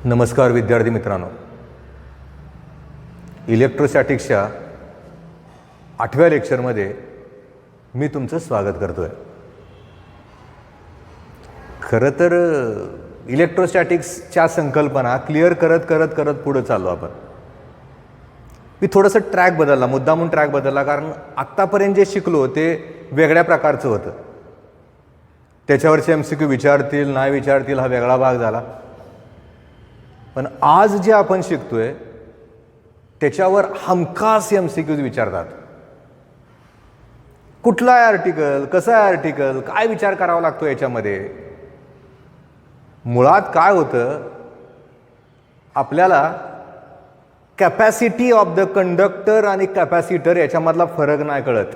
नमस्कार विद्यार्थी मित्रांनो, इलेक्ट्रोस्टॅटिक्सच्या 8व्या लेक्चरमध्ये मी तुमचं स्वागत करतोय। खरं तर इलेक्ट्रोस्टॅटिक्सच्या संकल्पना क्लिअर करत पुढे चाललो आपण। मी थोडंसं ट्रॅक बदलला, मुद्दामून ट्रॅक बदलला, कारण आत्तापर्यंत जे शिकलो ते वेगळ्या प्रकारचं होतं। त्याच्यावरचे MCQ विचारतील नाही विचारतील हा वेगळा भाग झाला, पण आज जे आपण शिकतोय त्याच्यावर हमखास MCQज विचारतात। कुठला आहे आर्टिकल, कसा आहे आर्टिकल, काय विचार करावा लागतो याच्यामध्ये। मुळात काय होतं, आपल्याला कॅपॅसिटी ऑफ द कंडक्टर आणि कॅपॅसिटर याच्यामधला फरक नाही कळत।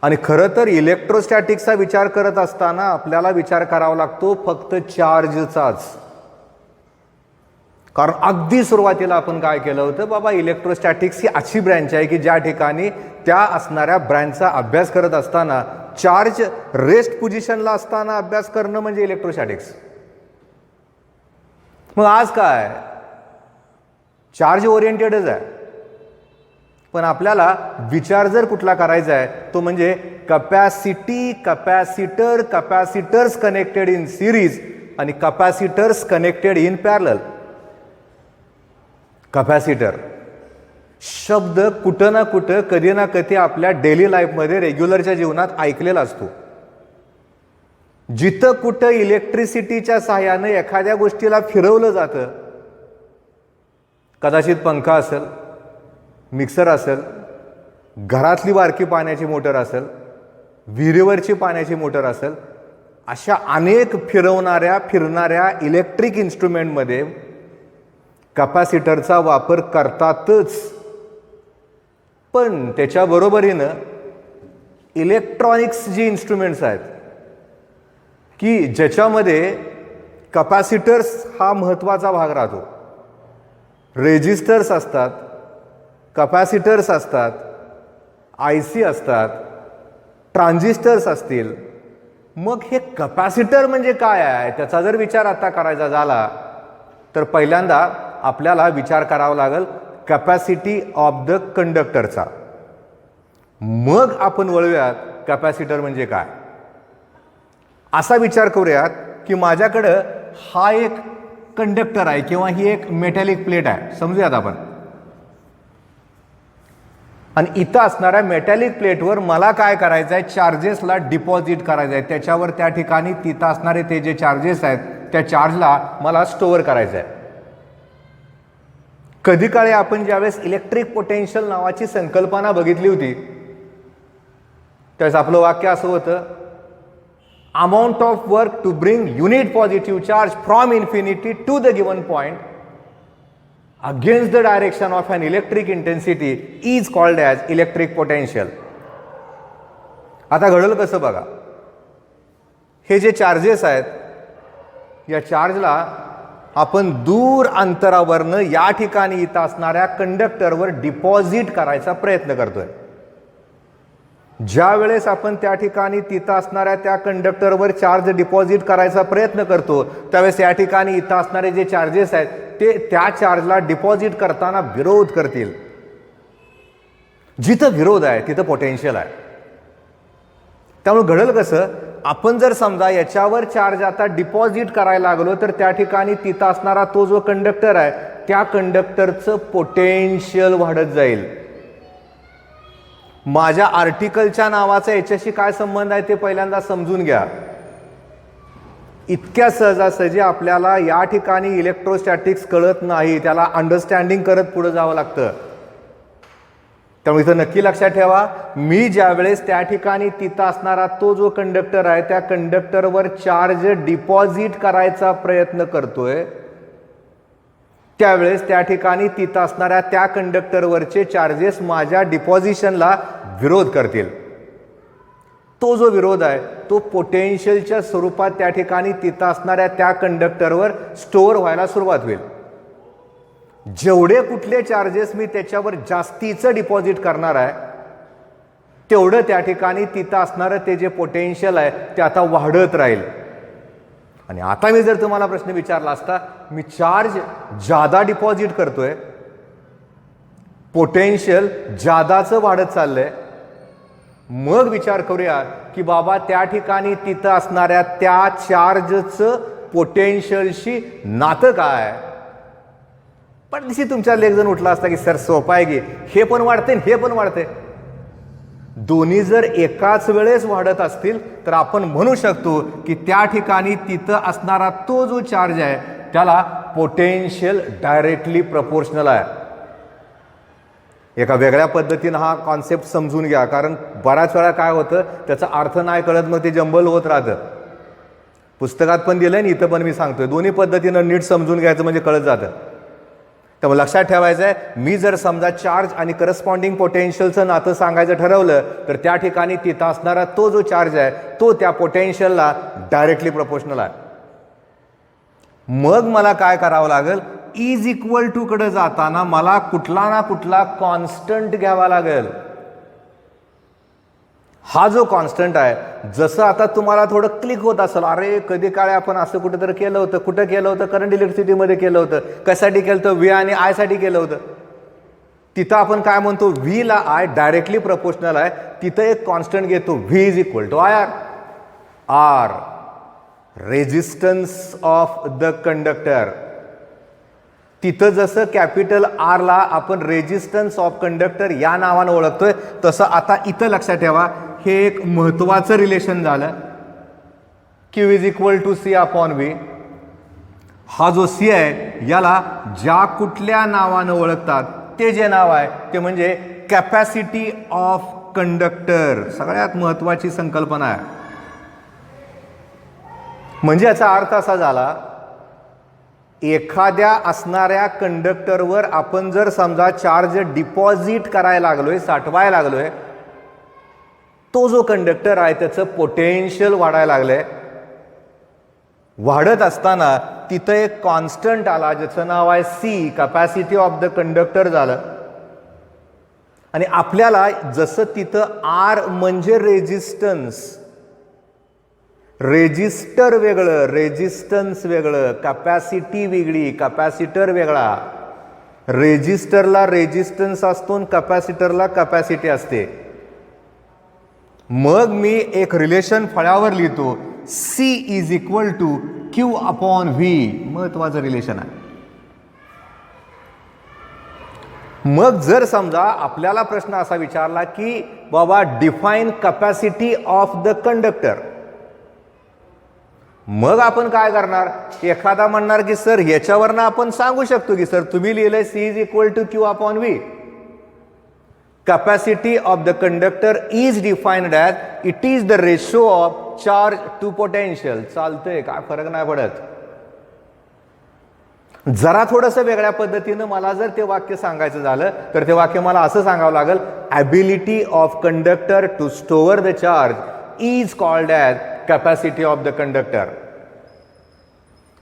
आणि खरं तर इलेक्ट्रोस्टॅटिक्सचा विचार करत असताना आपल्याला विचार करावा लागतो फक्त चार्जचाच। कारण अगदी सुरुवातीला आपण काय केलं होतं, बाबा इलेक्ट्रोस्टॅटिक्स ही अशी ब्रँच आहे की ज्या ठिकाणी त्या असणाऱ्या ब्रँचचा अभ्यास करत असताना चार्ज रेस्ट पोझिशनला असताना अभ्यास करणं म्हणजे इलेक्ट्रोस्टॅटिक्स। मग आज काय, चार्ज ओरिएंटेडच आहे, पण आपल्याला विचार जर कुठला करायचा आहे तो म्हणजे capacity, capacitor, capacitors connected in series आणि capacitors connected in parallel. Capacitor शब्द कुठं ना कुठं कधी ना कधी आपल्या डेली लाईफमध्ये रेग्युलरच्या जीवनात ऐकलेला असतो। जिथं कुठं इलेक्ट्रिसिटीच्या सहाय्याने एखाद्या गोष्टीला फिरवलं जातं, कदाचित पंखा असेल, मिक्सर असेल, घरातली बारकी पाण्याची मोटर असेल, विहिरीवरची पाण्याची मोटर असेल, अशा अनेक फिरणाऱ्या इलेक्ट्रिक इन्स्ट्रुमेंटमध्ये कॅपॅसिटरचा वापर करतातच। पण त्याच्या बरोबरीनं इलेक्ट्रॉनिक्स जी इन्स्ट्रुमेंट्स आहेत की ज्याच्यामध्ये कॅपॅसिटर्स हा महत्त्वाचा भाग राहतो। रेजिस्टर्स असतात, कॅपॅसिटर्स असतात, IC असतात, ट्रान्झिस्टर्स असतील। मग हे कॅपॅसिटर म्हणजे काय आहे त्याचा जर विचार आता करायचा झाला तर पहिल्यांदा आपल्याला विचार करावा लागेल कॅपॅसिटी ऑफ द कंडक्टरचा। मग आपण वळूयात कॅपॅसिटर म्हणजे काय असा विचार करूयात की माझ्याकडं हा एक कंडक्टर आहे किंवा ही एक मेटॅलिक प्लेट आहे समजूयात आपण। आणि इथं असणाऱ्या मेटॅलिक प्लेटवर मला काय करायचं आहे, चार्जेसला डिपॉझिट करायचं आहे। त्याच्यावर त्या ठिकाणी तिथं असणारे ते जे चार्जेस आहेत त्या चार्जला मला स्टोअर करायचं आहे। कधी काळी आपण ज्यावेळेस इलेक्ट्रिक पोटेन्शियल नावाची संकल्पना बघितली होती त्यावेळेस आपलं वाक्य असं होतं, amount of work to bring unit positive charge from infinity to the given point against the direction of an electric intensity is called as electric potential. आता घडलं कसं बघा, हे जे चार्जेस आहेत या चार्जला आपण दूर अंतरावरनं या ठिकाणी इथं असणाऱ्या कंडक्टरवर डिपॉझिट करायचा प्रयत्न करतोय। ज्या वेळेस आपण त्या ठिकाणी तिथं असणाऱ्या त्या कंडक्टरवर चार्ज डिपॉझिट करायचा प्रयत्न करतो त्यावेळेस या ठिकाणी इथं असणारे जे चार्जेस आहेत ते त्या चार्जला डिपॉझिट करताना विरोध करतील। जिथं विरोध आहे तिथं पोटेन्शियल आहे। त्यामुळे घडलं कसं, आपण जर समजा याच्यावर चार्ज आता डिपॉझिट करायला लागलो तर त्या ठिकाणी तिथं असणारा तो जो कंडक्टर आहे त्या कंडक्टरचं पोटेन्शियल वाढत जाईल। माझ्या आर्टिकलच्या नावाचा याच्याशी काय संबंध आहे ते पहिल्यांदा समजून घ्या। इतक्या सहजासहजी आपल्याला या ठिकाणी इलेक्ट्रोस्टॅटिक्स कळत नाही, त्याला अंडरस्टँडिंग करत पुढे जावं लागतं। त्यामुळे इथं नक्की लक्षात ठेवा, मी ज्या वेळेस त्या ठिकाणी तिथं असणारा तो जो कंडक्टर आहे त्या कंडक्टरवर चार्ज डिपॉझिट करायचा प्रयत्न करतोय त्यावेळेस त्या ठिकाणी तिथं असणाऱ्या त्या कंडक्टरवरचे चार्जेस माझ्या डिपॉझिशनला विरोध करतील। तो जो विरोध आहे तो पोटेन्शियलच्या स्वरूपात त्या ठिकाणी तिथं असणाऱ्या त्या कंडक्टरवर स्टोअर व्हायला सुरुवात होईल। जेवढे कुठले चार्जेस मी त्याच्यावर जास्तीचं डिपॉझिट करणार आहे तेवढं त्या ठिकाणी तिथं असणारं ते जे पोटेन्शियल आहे ते आता वाढत राहील। आणि आता मी जर तुम्हाला प्रश्न विचारला असता, मी चार्ज जादा डिपॉझिट करतोय, पोटेन्शियल जादाचं वाढत चाललंय, मग विचार करूया की बाबा त्या ठिकाणी तिथं असणाऱ्या त्या चार्जचं पोटेन्शियलशी नातं काय. पण दिशी तुमच्या लेख जण उठला असता की सर सोपं आहे की हे पण वाढते हे पण वाढते. दोन्ही जर एकाच वेळेस वाढत असतील तर आपण म्हणू शकतो की त्या ठिकाणी तिथं असणारा तो जो चार्ज आहे त्याला पोटेन्शियल डायरेक्टली प्रपोर्शनल आहे. एका वेगळ्या पद्धतीनं हा कॉन्सेप्ट समजून घ्या, कारण बऱ्याच वेळा काय होतं त्याचा अर्थ नाही कळत, मग ते जंबल होत राहतं. पुस्तकात पण दिलंय आणि इथं पण मी सांगतोय, दोन्ही पद्धतीनं नीट समजून घ्यायचं म्हणजे कळत जातं. त्यामुळे लक्षात ठेवायचं आहे, मी जर समजा चार्ज आणि करस्पॉन्डिंग पोटेन्शियलचं नातं सांगायचं ठरवलं तर त्या ठिकाणी तिथं असणारा तो जो चार्ज आहे तो त्या पोटेन्शियलला डायरेक्टली प्रपोर्शनल आहे. मग मला काय करावं लागेल, इज इक्वल टू कडे जाताना मला कुठला ना कुठला कॉन्स्टंट घ्यावा लागेल. हा जो कॉन्स्टंट आहे, जसं आता तुम्हाला थोडं क्लिक होत असेल, अरे कधी काळे आपण असं कुठेतरी केलं होतं, कुठं केलं होतं, करंट इलेक्ट्रिसिटीमध्ये केलं होतं, कशासाठी केलं होतं, व्ही आणि आय साठी केलं होतं. तिथं आपण काय म्हणतो, व्ही ला आय डायरेक्टली प्रपोर्शनल आहे, तिथं एक कॉन्स्टंट घेतो, V is equal to I R. R resistance of the conductor. तिथं जसं कॅपिटल आर ला आपण रेजिस्टन्स ऑफ कंडक्टर या नावानं ओळखतोय, तसं आता इथं लक्षात ठेवा, हे एक महत्वाचं रिलेशन झालं. Q is equal to C upon V. हा जो सी आहे याला ज्या कुठल्या नावानं ओळखतात ते जे नाव आहे ते म्हणजे कॅपॅसिटी ऑफ कंडक्टर. सगळ्यात महत्वाची संकल्पना आहे. म्हणजे याचा अर्थ असा झाला, एखाद्या असणाऱ्या कंडक्टरवर आपण जर समजा चार्ज डिपॉझिट करायला लागलोय, साठवायला लागलोय, तो जो कंडक्टर आहे त्याचं पोटेन्शियल वाढायला लागलंय. वाढत असताना तिथं एक कॉन्स्टंट आला ज्याचं नाव आहे C, capacity of the conductor झालं. आणि आपल्याला जसं तिथं आर म्हणजे रेजिस्टन्स, रेजिस्टर वेगळं, रेजिस्टन्स वेगळं, कॅपॅसिटी वेगळी, कॅपॅसिटर वेगळा. रेजिस्टरला रेजिस्टन्स असतो आणि कॅपॅसिटरला कॅपॅसिटी असते. मग मी एक रिलेशन फळ्यावर लिहितो, C is equal to Q upon V. महत्वाचं रिलेशन आहे. मग जर समजा आपल्याला प्रश्न असा विचारला की बाबा define capacity of the conductor, मग आपण काय करणार, एखादा म्हणणार की सर ह्याच्यावरनं आपण सांगू शकतो की सर तुम्ही लिहिलंय C is equal to Q upon V. Capacity of the conductor is defined as it is the ratio of charge to potential. चालतंय, काय फरक नाही पडत. जरा थोडंसं वेगळ्या पद्धतीनं मला जर ते वाक्य सांगायचं झालं तर ते वाक्य मला असं सांगावं लागेल, ability of conductor to store the charge is called as capacity of the conductor.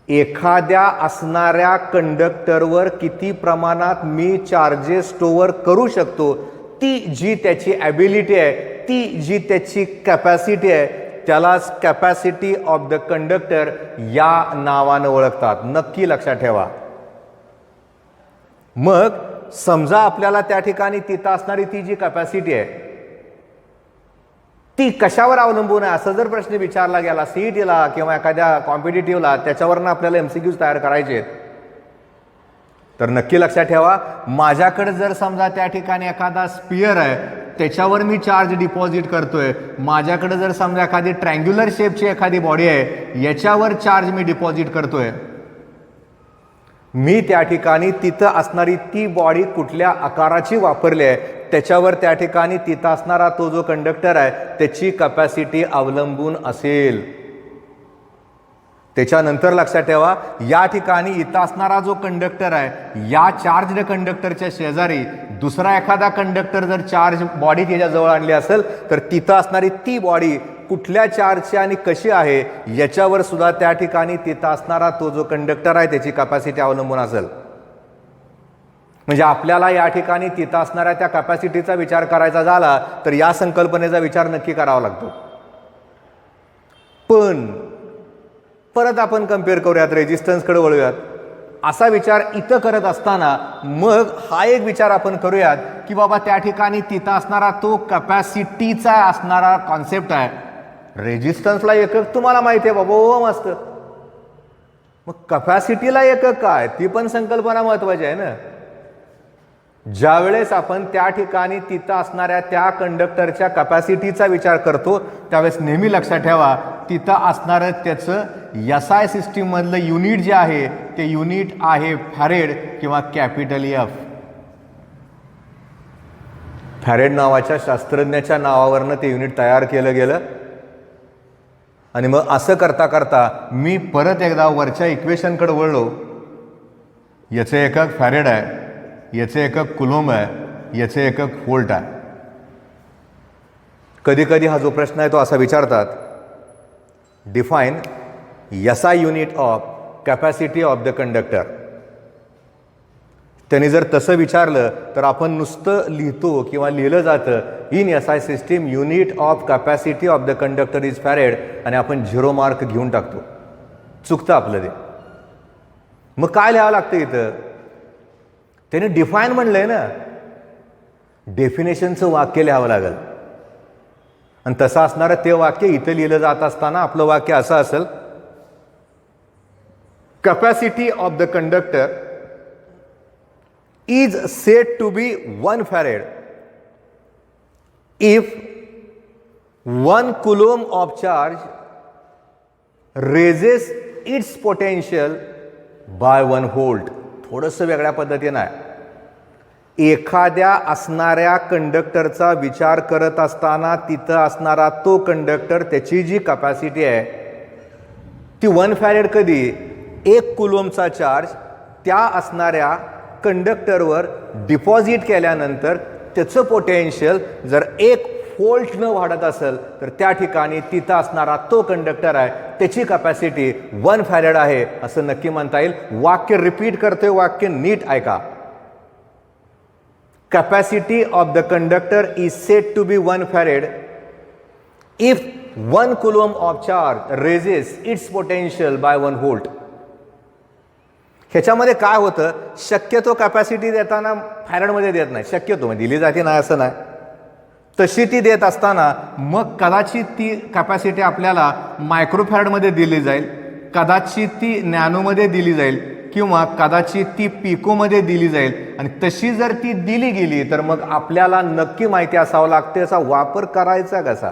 एखाद्या असणाऱ्या कंडक्टरवर किती प्रमाणात मी चार्जेस स्टोअर करू शकतो, ती जी त्याची ॲबिलिटी आहे, ती जी त्याची कॅपॅसिटी आहे, त्यालाच कॅपॅसिटी ऑफ द कंडक्टर या नावानं ओळखतात. नक्की लक्षात ठेवा. मग समजा आपल्याला त्या ठिकाणी तिथं असणारी ती जी कॅपॅसिटी आहे ती कशावर अवलंबून आहे असं जर प्रश्न विचारला गेला सीईटीला किंवा एखाद्या कॉम्पिटिटिव्हला, त्याच्यावरनं आपल्याला एमसीक्यूज तयार करायचे आहेत, तर नक्की लक्षात ठेवा, माझ्याकडे जर समजा त्या ठिकाणी एखादा स्पियर आहे त्याच्यावर मी चार्ज डिपॉझिट करतोय, माझ्याकडे जर समजा एखादी ट्रँग्युलर शेपची एखादी बॉडी आहे याच्यावर चार्ज मी डिपॉझिट करतोय, मी त्या ठिकाणी तिथं असणारी ती बॉडी कुठल्या आकाराची वापरली आहे त्याच्यावर त्या ठिकाणी तिथं असणारा तो जो कंडक्टर आहे त्याची कॅपॅसिटी अवलंबून असेल. त्याच्यानंतर लक्षात ठेवा, या ठिकाणी इथं असणारा जो कंडक्टर आहे या चार्जड कंडक्टरच्या शेजारी दुसरा एखादा कंडक्टर जर चार्ज बॉडी त्याच्याजवळ आणली असेल तर तिथं असणारी ती बॉडी कुठल्या चार्जची आणि कशी आहे याच्यावर सुद्धा त्या ठिकाणी तिथं असणारा तो जो कंडक्टर आहे त्याची कॅपॅसिटी अवलंबून असेल. म्हणजे आपल्याला या ठिकाणी तिथं असणाऱ्या त्या कॅपॅसिटीचा विचार करायचा झाला तर या संकल्पनेचा विचार नक्की करावा लागतो. पण परत आपण कम्पेअर करूयात, रेजिस्टन्सकडे वळूयात. असा विचार इथं करत असताना मग हा एक विचार आपण करूयात की बाबा त्या ठिकाणी तिथं असणारा तो कॅपॅसिटीचा असणारा कॉन्सेप्ट आहे. रेजिस्टन्सला एकक तुम्हाला माहिती आहे बाबा, ओम असतं. मग कॅपॅसिटीला एकक काय, ती पण संकल्पना महत्वाची आहे ना. ज्यावेळेस आपण त्या ठिकाणी तिथं असणाऱ्या त्या कंडक्टरच्या कॅपॅसिटीचा विचार करतो त्यावेळेस नेहमी लक्षात ठेवा तिथं असणारं त्याचं SI सिस्टीम मधलं युनिट जे आहे ते युनिट आहे फॅरेड किंवा कॅपिटल एफ. फॅरेड नावाच्या शास्त्रज्ञाच्या नावावरनं ते युनिट तयार केलं गेलं. आणि मग असं करता करता मी परत एकदा वरच्या इक्वेशनकडे वळलो. याचे एकक फॅरेड आहे, याचे एकक कुलोम आहे, याचे एकक व्होल्ट आहे. कधी कधी हा जो प्रश्न आहे तो असा विचारतात, define SI unit of capacity of the conductor. त्यांनी जर तसं विचारलं तर आपण नुसतं लिहितो किंवा लिहिलं जातं in SI system unit of capacity of the conductor is farad आणि आपण 0 मार्क घेऊन टाकतो. चुकतं आपलं ते. मग काय लिहावं लागतं इथं? त्याने डिफाईन म्हणलंय ना, डेफिनेशनचं वाक्य लिहावं लागेल. आणि तसं असणारं ते वाक्य इथं लिहिलं जात असताना आपलं वाक्य असं असेल, capacity of the conductor is said to be 1 farad if 1 coulomb of charge raises its potential by 1 volt. थोडंसं वेगळ्या पद्धतीनं आहे. एखाद्या असणाऱ्या कंडक्टरचा विचार करत असताना तिथं असणारा तो कंडक्टर त्याची जी कॅपॅसिटी आहे ती 1 फॅरेड कधी, 1 कुलोमचा चार्ज त्या असणाऱ्या कंडक्टरवर डिपॉझिट केल्यानंतर त्याचं पोटेन्शियल जर 1 व्होल्टनं वाढत असेल तर त्या ठिकाणी तिथं असणारा तो कंडक्टर आहे त्याची कॅपॅसिटी 1 फॅरेड आहे असं नक्की म्हणता येईल. वाक्य रिपीट करतोय, वाक्य नीट ऐका. Capacity of the conductor is said to be 1 farad if 1 coulomb of charge raises its potential by 1 volt. ह्याच्यामध्ये काय होतं, शक्यतो कॅपॅसिटी देताना फॅरेडमध्ये देत नाही, शक्यतो दिली जाते नाही असं नाही. तशी ती देत असताना मग कदाचित ती कॅपॅसिटी आपल्याला मायक्रोफॅरेडमध्ये दिली जाईल, कदाचित ती नॅनोमध्ये दिली जाईल किंवा कदाचित ती पिकोमध्ये दिली जाईल. आणि तशी जर ती दिली गेली तर मग आपल्याला नक्की माहिती असावं लागते याचा वापर करायचा कसा.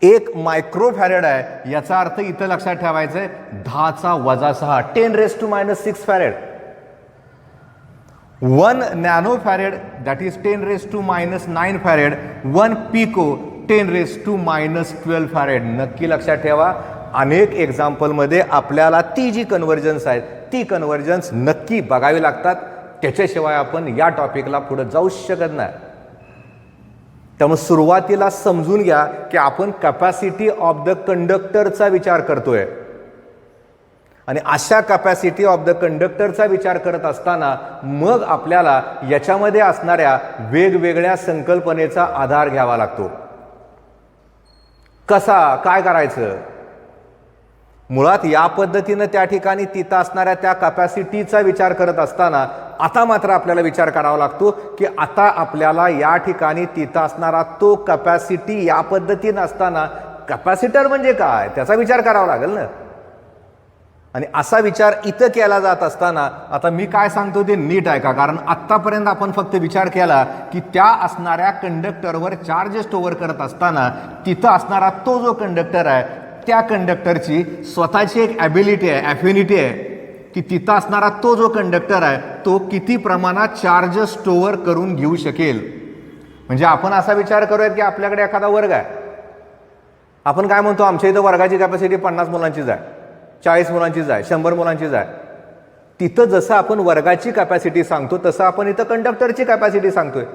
1 मायक्रोफॅरेड आहे याचा अर्थ इथं लक्षात ठेवायचं आहे 10⁻⁶ 10⁻⁶ farad. 1 nano farad that is 10⁻⁹ farad. 1 pico 10⁻⁻12 farad. नक्की लक्षात ठेवा, अनेक एक्झाम्पलमध्ये आपल्याला ती जी कन्व्हर्जन्स आहेत ती कन्व्हर्जन्स नक्की बघावी लागतात. त्याच्याशिवाय आपण या टॉपिकला पुढे जाऊ शकत नाही. त्यामुळे सुरुवातीला समजून घ्या की आपण कॅपॅसिटी ऑफ द कंडक्टरचा विचार करतोय आणि अशा कॅपॅसिटी ऑफ द कंडक्टरचा विचार करत असताना मग आपल्याला याच्यामध्ये असणाऱ्या वेगवेगळ्या संकल्पनेचा आधार घ्यावा लागतो. कसा, काय करायचं? मुळात या पद्धतीनं त्या ठिकाणी तिथं असणाऱ्या त्या कॅपॅसिटीचा विचार करत असताना आता मात्र आपल्याला विचार करावा लागतो की आता आपल्याला या ठिकाणी तिथं असणारा तो कॅपॅसिटी या पद्धतीनं असताना कॅपॅसिटर म्हणजे काय त्याचा विचार करावा लागेल ना. आणि असा विचार इथं केला जात असताना आता मी काय सांगतो ते नीट ऐका, कारण आत्तापर्यंत आपण फक्त विचार केला की त्या असणाऱ्या कंडक्टरवर चार्ज स्टोअर करत असताना तिथं असणारा तो जो कंडक्टर आहे त्या कंडक्टरची स्वतःची एक ॲबिलिटी आहे, ॲफिनिटी आहे की तिथं असणारा तो जो कंडक्टर आहे तो किती प्रमाणात चार्ज स्टोअर करून घेऊ शकेल. म्हणजे आपण असा विचार करूयात की आपल्याकडे एखादा वर्ग आहे, आपण काय म्हणतो आमच्या इथं वर्गाची कॅपॅसिटी 50 मुलांचीच आहे, 40 मुलांचीच आहे, 100 मुलांचीच आहे. तिथं जसं आपण वर्गाची कॅपॅसिटी सांगतो तसं आपण इथं कंडक्टरची कॅपॅसिटी सांगतोय.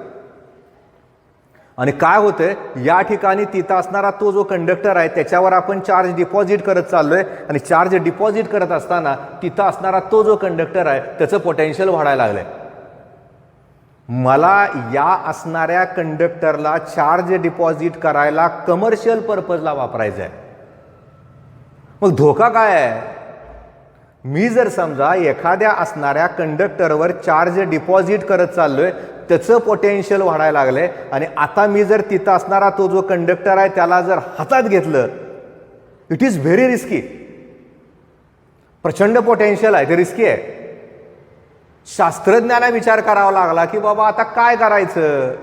आणि काय होतंय, या ठिकाणी तिथं असणारा तो जो कंडक्टर आहे त्याच्यावर आपण चार्ज डिपॉझिट करत चाललोय आणि चार्ज डिपॉझिट करत असताना तिथं असणारा तो जो कंडक्टर आहे त्याचं पोटेन्शियल वाढायला लागलंय. मला या असणाऱ्या कंडक्टरला चार्ज डिपॉझिट करायला कमर्शियल पर्पजला वापरायचं आहे. मग धोका काय आहे? मी जर समजा एखाद्या असणाऱ्या कंडक्टरवर चार्ज डिपॉझिट करत चाललोय, त्याचं पोटेन्शियल वाढायला लागलंय आणि आता मी जर तिथं असणारा तो जो कंडक्टर आहे त्याला जर हातात घेतलं, इट इज व्हेरी रिस्की. प्रचंड पोटेन्शियल आहे, ते रिस्की आहे. शास्त्रज्ञांना विचार करावा लागला की बाबा आता काय करायचं.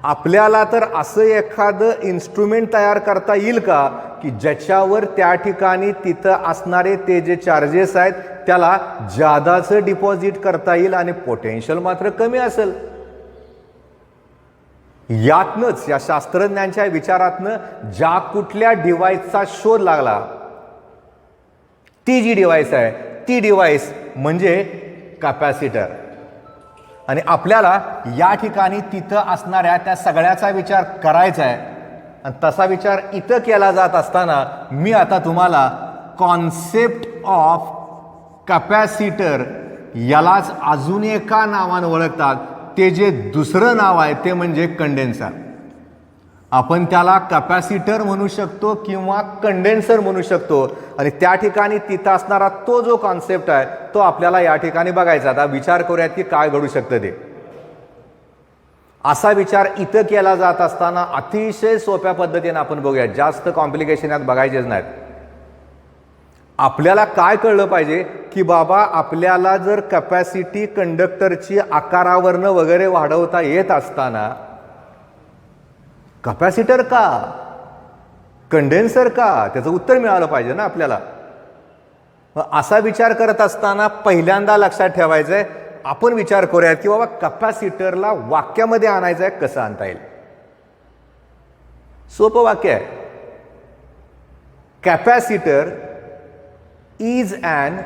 आपल्याला तर असं एखादं इन्स्ट्रुमेंट तयार करता येईल का की ज्याच्यावर त्या ठिकाणी तिथं असणारे ते जे चार्जेस आहेत त्याला जादाचं डिपॉझिट करता येईल आणि पोटेन्शियल मात्र कमी असेल. यातनंच, या शास्त्रज्ञांच्या विचारातनं ज्या कुठल्या डिव्हाइसचा शोध लागला, ती जी डिव्हाइस आहे ती डिव्हाइस म्हणजे कॅपॅसिटर. आणि आपल्याला या ठिकाणी तिथं असणाऱ्या त्या सगळ्याचा विचार करायचा आहे. आणि तसा विचार इथं केला जात असताना मी आता तुम्हाला कॉन्सेप्ट ऑफ कॅपॅसिटर, यालाच अजून एका नावानं ओळखतात, ते जे दुसरं नाव आहे ते म्हणजे कंडेन्सर. आपण त्याला कॅपॅसिटर म्हणू शकतो किंवा कंडेन्सर म्हणू शकतो. आणि त्या ठिकाणी तिथं असणारा तो जो कॉन्सेप्ट आहे तो आपल्याला या ठिकाणी बघायचा. आता विचार करूयात की काय घडू शकतं ते. असा विचार इथं केला जात असताना अतिशय सोप्या पद्धतीने आपण बघूया, जास्त कॉम्प्लिकेशन यात बघायचेच नाहीत. आपल्याला काय कळलं पाहिजे की बाबा आपल्याला जर कॅपॅसिटी कंडक्टरची आकारावरनं वगैरे वाढवता येत असताना कॅपॅसिटर का, कंडेन्सर का, त्याचं उत्तर मिळालं पाहिजे ना आपल्याला. असा विचार करत असताना पहिल्यांदा लक्षात ठेवायचंय, आपण विचार करूयात की बाबा कॅपॅसिटरला वाक्यामध्ये आणायचं आहे, कसं आणता येईल. सोपं वाक्य आहे. Capacitor is an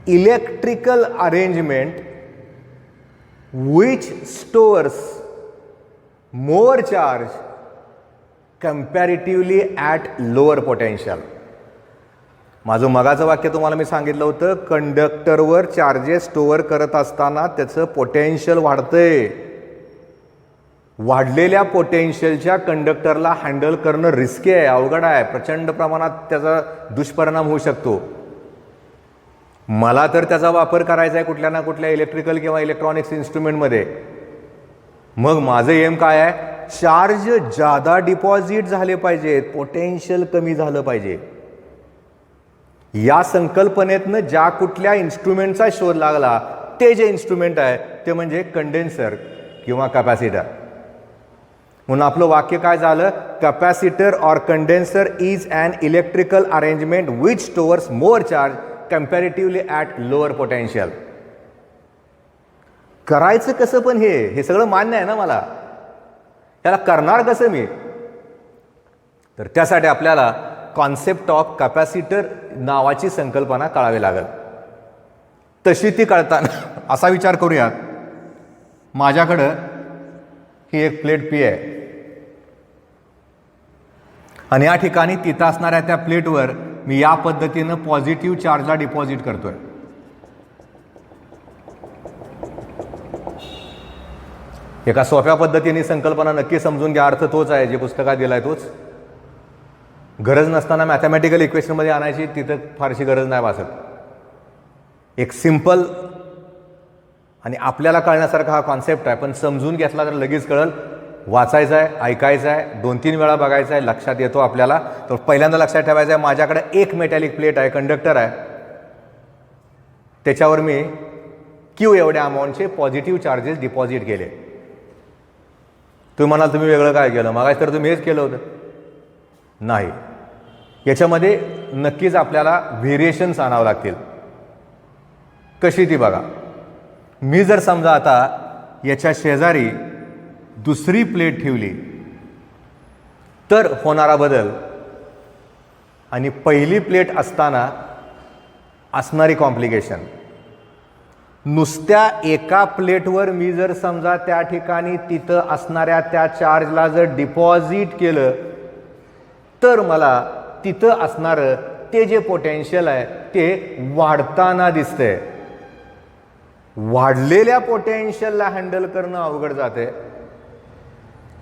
electrical arrangement which stores more charge comparatively at lower potential. माझं मगाचं वाक्य तुम्हाला मी सांगितलं होतं, कंडक्टरवर चार्जेस स्टोअर करत असताना त्याचं पोटेन्शियल वाढतंय. वाढलेल्या पोटेन्शियलच्या कंडक्टरला हँडल करणं रिस्की आहे, अवघड आहे, प्रचंड प्रमाणात त्याचा दुष्परिणाम होऊ शकतो. मला तर त्याचा वापर करायचा आहे कुठल्या ना कुठल्या इलेक्ट्रिकल किंवा इलेक्ट्रॉनिक्स इन्स्ट्रुमेंटमध्ये. मग माझं एम काय आहे, चार्ज जादा डिपॉझिट झाले पाहिजेत, पोटेन्शियल कमी झालं पाहिजे. या संकल्पनेतनं ज्या कुठल्या इन्स्ट्रुमेंटचा शोध लागला, ते जे इन्स्ट्रुमेंट आहे ते म्हणजे कंडेन्सर किंवा कॅपॅसिटर. म्हणून आपलं वाक्य काय झालं, capacitor or condenser is an electrical arrangement which stores more charge comparatively at lower potential. करायचं कसं पण हे सगळं मान्य आहे ना मला, त्याला करणार कसं मी. तर त्यासाठी आपल्याला कॉन्सेप्ट ऑफ कॅपॅसिटर नावाची संकल्पना कळावी लागेल. तशी ती कळताना असा विचार करूयात, माझ्याकडं ही एक प्लेट पी आहे आणि या ठिकाणी तिथं असणाऱ्या त्या प्लेटवर मी या पद्धतीनं पॉझिटिव्ह चार्जला डिपॉझिट करतोय. एका सोप्या पद्धतीने संकल्पना नक्की समजून घ्या, अर्थ तोच आहे जे पुस्तकात दिलाय तोच. गरज नसताना मॅथमॅटिकल इक्वेशनमध्ये आणायची तिथं फारशी गरज नाही भासत. एक सिंपल आणि आपल्याला कळण्यासारखा हा कॉन्सेप्ट आहे, पण समजून घेतला तर लगेच कळल. वाचायचं आहे, ऐकायचं आहे, 2-3 वेळा बघायचं आहे, लक्षात येतो आपल्याला. तर पहिल्यांदा लक्षात ठेवायचं आहे, माझ्याकडे एक मेटॅलिक प्लेट आहे, कंडक्टर आहे, त्याच्यावर मी क्यू एवढ्या अमाऊंटचे पॉझिटिव्ह चार्जेस डिपॉझिट केले. तुम्ही म्हणाल तुम्ही वेगळं काय केलं, मागायचं तर तुम्ही हेच केलं होतं. नाही, याच्यामध्ये नक्कीच आपल्याला व्हेरिएशन्स आणावं लागतील. कशी ती बघा. मी जर समजा आता याच्या शेजारी दुसरी प्लेट ठेवली तर होणारा बदल आणि पहिली प्लेट असताना असणारी कॉम्प्लिकेशन. नुसत्या एका प्लेटवर मी जर समजा त्या ठिकाणी तिथं असणाऱ्या त्या चार्जला जर डिपॉझिट केलं तर मला तिथं असणारं ते जे पोटेन्शियल आहे ते वाढताना दिसतंय. वाढलेल्या पोटेन्शियलला हँडल करणं अवघड जाते.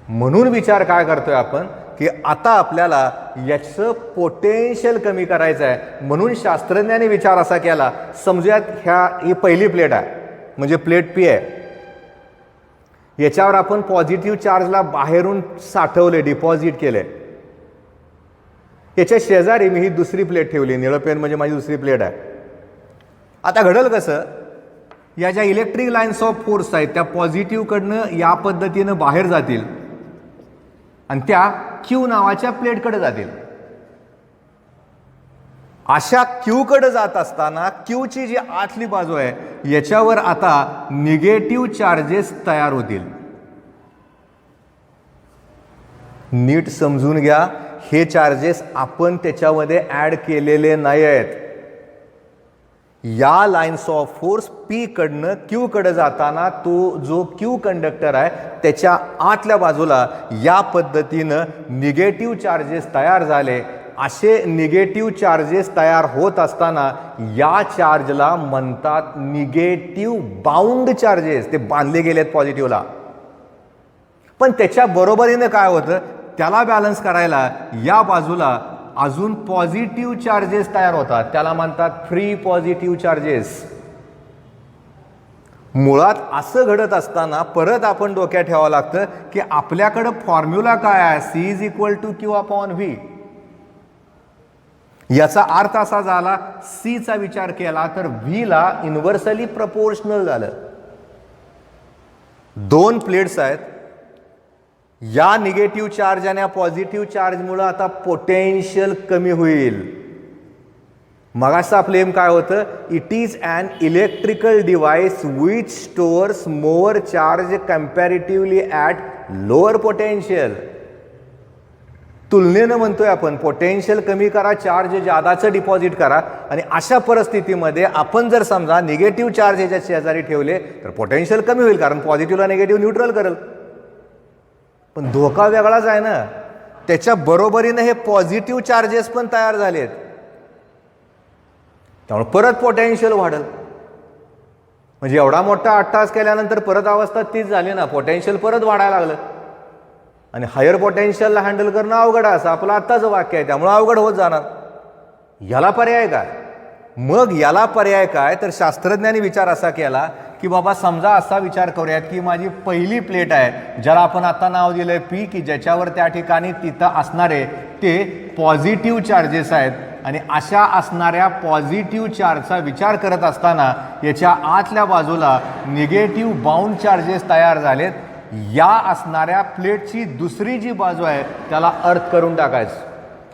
म्हणून विचार काय करतोय आपण की आता आपल्याला याचं पोटेन्शियल कमी करायचं आहे. म्हणून शास्त्रज्ञांनी विचार असा केला, समजूयात ही पहिली प्लेट आहे, म्हणजे प्लेट पी आहे. याच्यावर आपण पॉझिटिव्ह चार्जला बाहेरून साठवले, डिपॉझिट केले. याच्या शेजारी मी ही दुसरी प्लेट ठेवली, निळं पेन म्हणजे माझी दुसरी प्लेट आहे. आता घडलं कसं, या ज्या इलेक्ट्रिक लाईन्स ऑफ फोर्स आहेत त्या पॉझिटिव्हकडनं या पद्धतीनं बाहेर जातील आणि त्या क्यू नावाच्या प्लेटकडे जातील. अशा क्यूकडे जात असताना क्यूची जी आतली बाजू आहे याच्यावर आता निगेटिव्ह चार्जेस तयार होतील. नीट समजून घ्या, हे चार्जेस आपण त्याच्यामध्ये ऍड केलेले नाही आहेत. या लाईन्स ऑफ फोर्स पी कडनं क्यू कडे जाताना तो जो क्यू कंडक्टर आहे त्याच्या आतल्या बाजूला या पद्धतीनं निगेटिव्ह चार्जेस तयार झाले. असे निगेटिव्ह चार्जेस तयार होत असताना या चार्जला म्हणतात निगेटिव्ह बाउंड चार्जेस. ते बांधले गेलेत पॉझिटिव्हला. पण त्याच्या बरोबरीने काय होतं, त्याला बॅलन्स करायला या बाजूला अजून पॉझिटिव्ह चार्जेस तयार होतात, त्याला म्हणतात फ्री पॉझिटिव्ह चार्जेस. मुळात असं घडत असताना परत आपण डोक्यात ठेवावं लागतं की आपल्याकडं फॉर्म्युला काय आहे, C is equal to Q upon V. याचा अर्थ असा झाला, सी चा विचार केला तर व्ही ला इन्व्हर्सली प्रपोर्शनल झालं. दोन प्लेट्स आहेत, या निगेटिव्ह चार्ज आणि पॉझिटिव्ह चार्जमुळे आता पोटेन्शियल कमी होईल. मगाचा आपलं एम काय होतं, it is an electrical device which stores more charge comparatively at lower potential. तुलनेनं म्हणतोय आपण पोटेन्शियल कमी करा, चार्ज जादाचं डिपॉझिट करा. आणि अशा परिस्थितीमध्ये आपण जर समजा निगेटिव्ह चार्ज ह्याच्या शेजारी ठेवले तर पोटेन्शियल कमी होईल, कारण पॉझिटिव्हला निगेटिव्ह न्यूट्रल करेल. पण धोका वेगळाच आहे ना, त्याच्या बरोबरीने हे पॉझिटिव्ह चार्जेस पण तयार झालेत, त्यामुळे परत पोटेन्शियल वाढेल. म्हणजे एवढा मोठा अट्टास केल्यानंतर परत अवस्था तीच झाली ना, पोटेन्शियल परत वाढायला लागलं. आणि हायर पोटेन्शियलला हँडल करणं अवघड आहे, असं आपलं आत्ताचं वाक्य आहे, त्यामुळे अवघड होत जाणार. याला पर्याय काय? मग याला पर्याय काय, तर शास्त्रज्ञांनी विचार असा केला की बाबा समजा असा विचार करूयात की माझी पहिली प्लेट आहे, ज्याला आपण आता नाव दिलंय पी, की ज्याच्यावर त्या ठिकाणी तिथं असणारे ते पॉझिटिव्ह चार्जेस आहेत. आणि अशा असणाऱ्या पॉझिटिव्ह चार्जचा विचार करत असताना याच्या आतल्या बाजूला निगेटिव्ह बाउंड चार्जेस तयार झालेत. या असणाऱ्या प्लेटची दुसरी जी बाजू आहे त्याला अर्थ करून टाकायचं,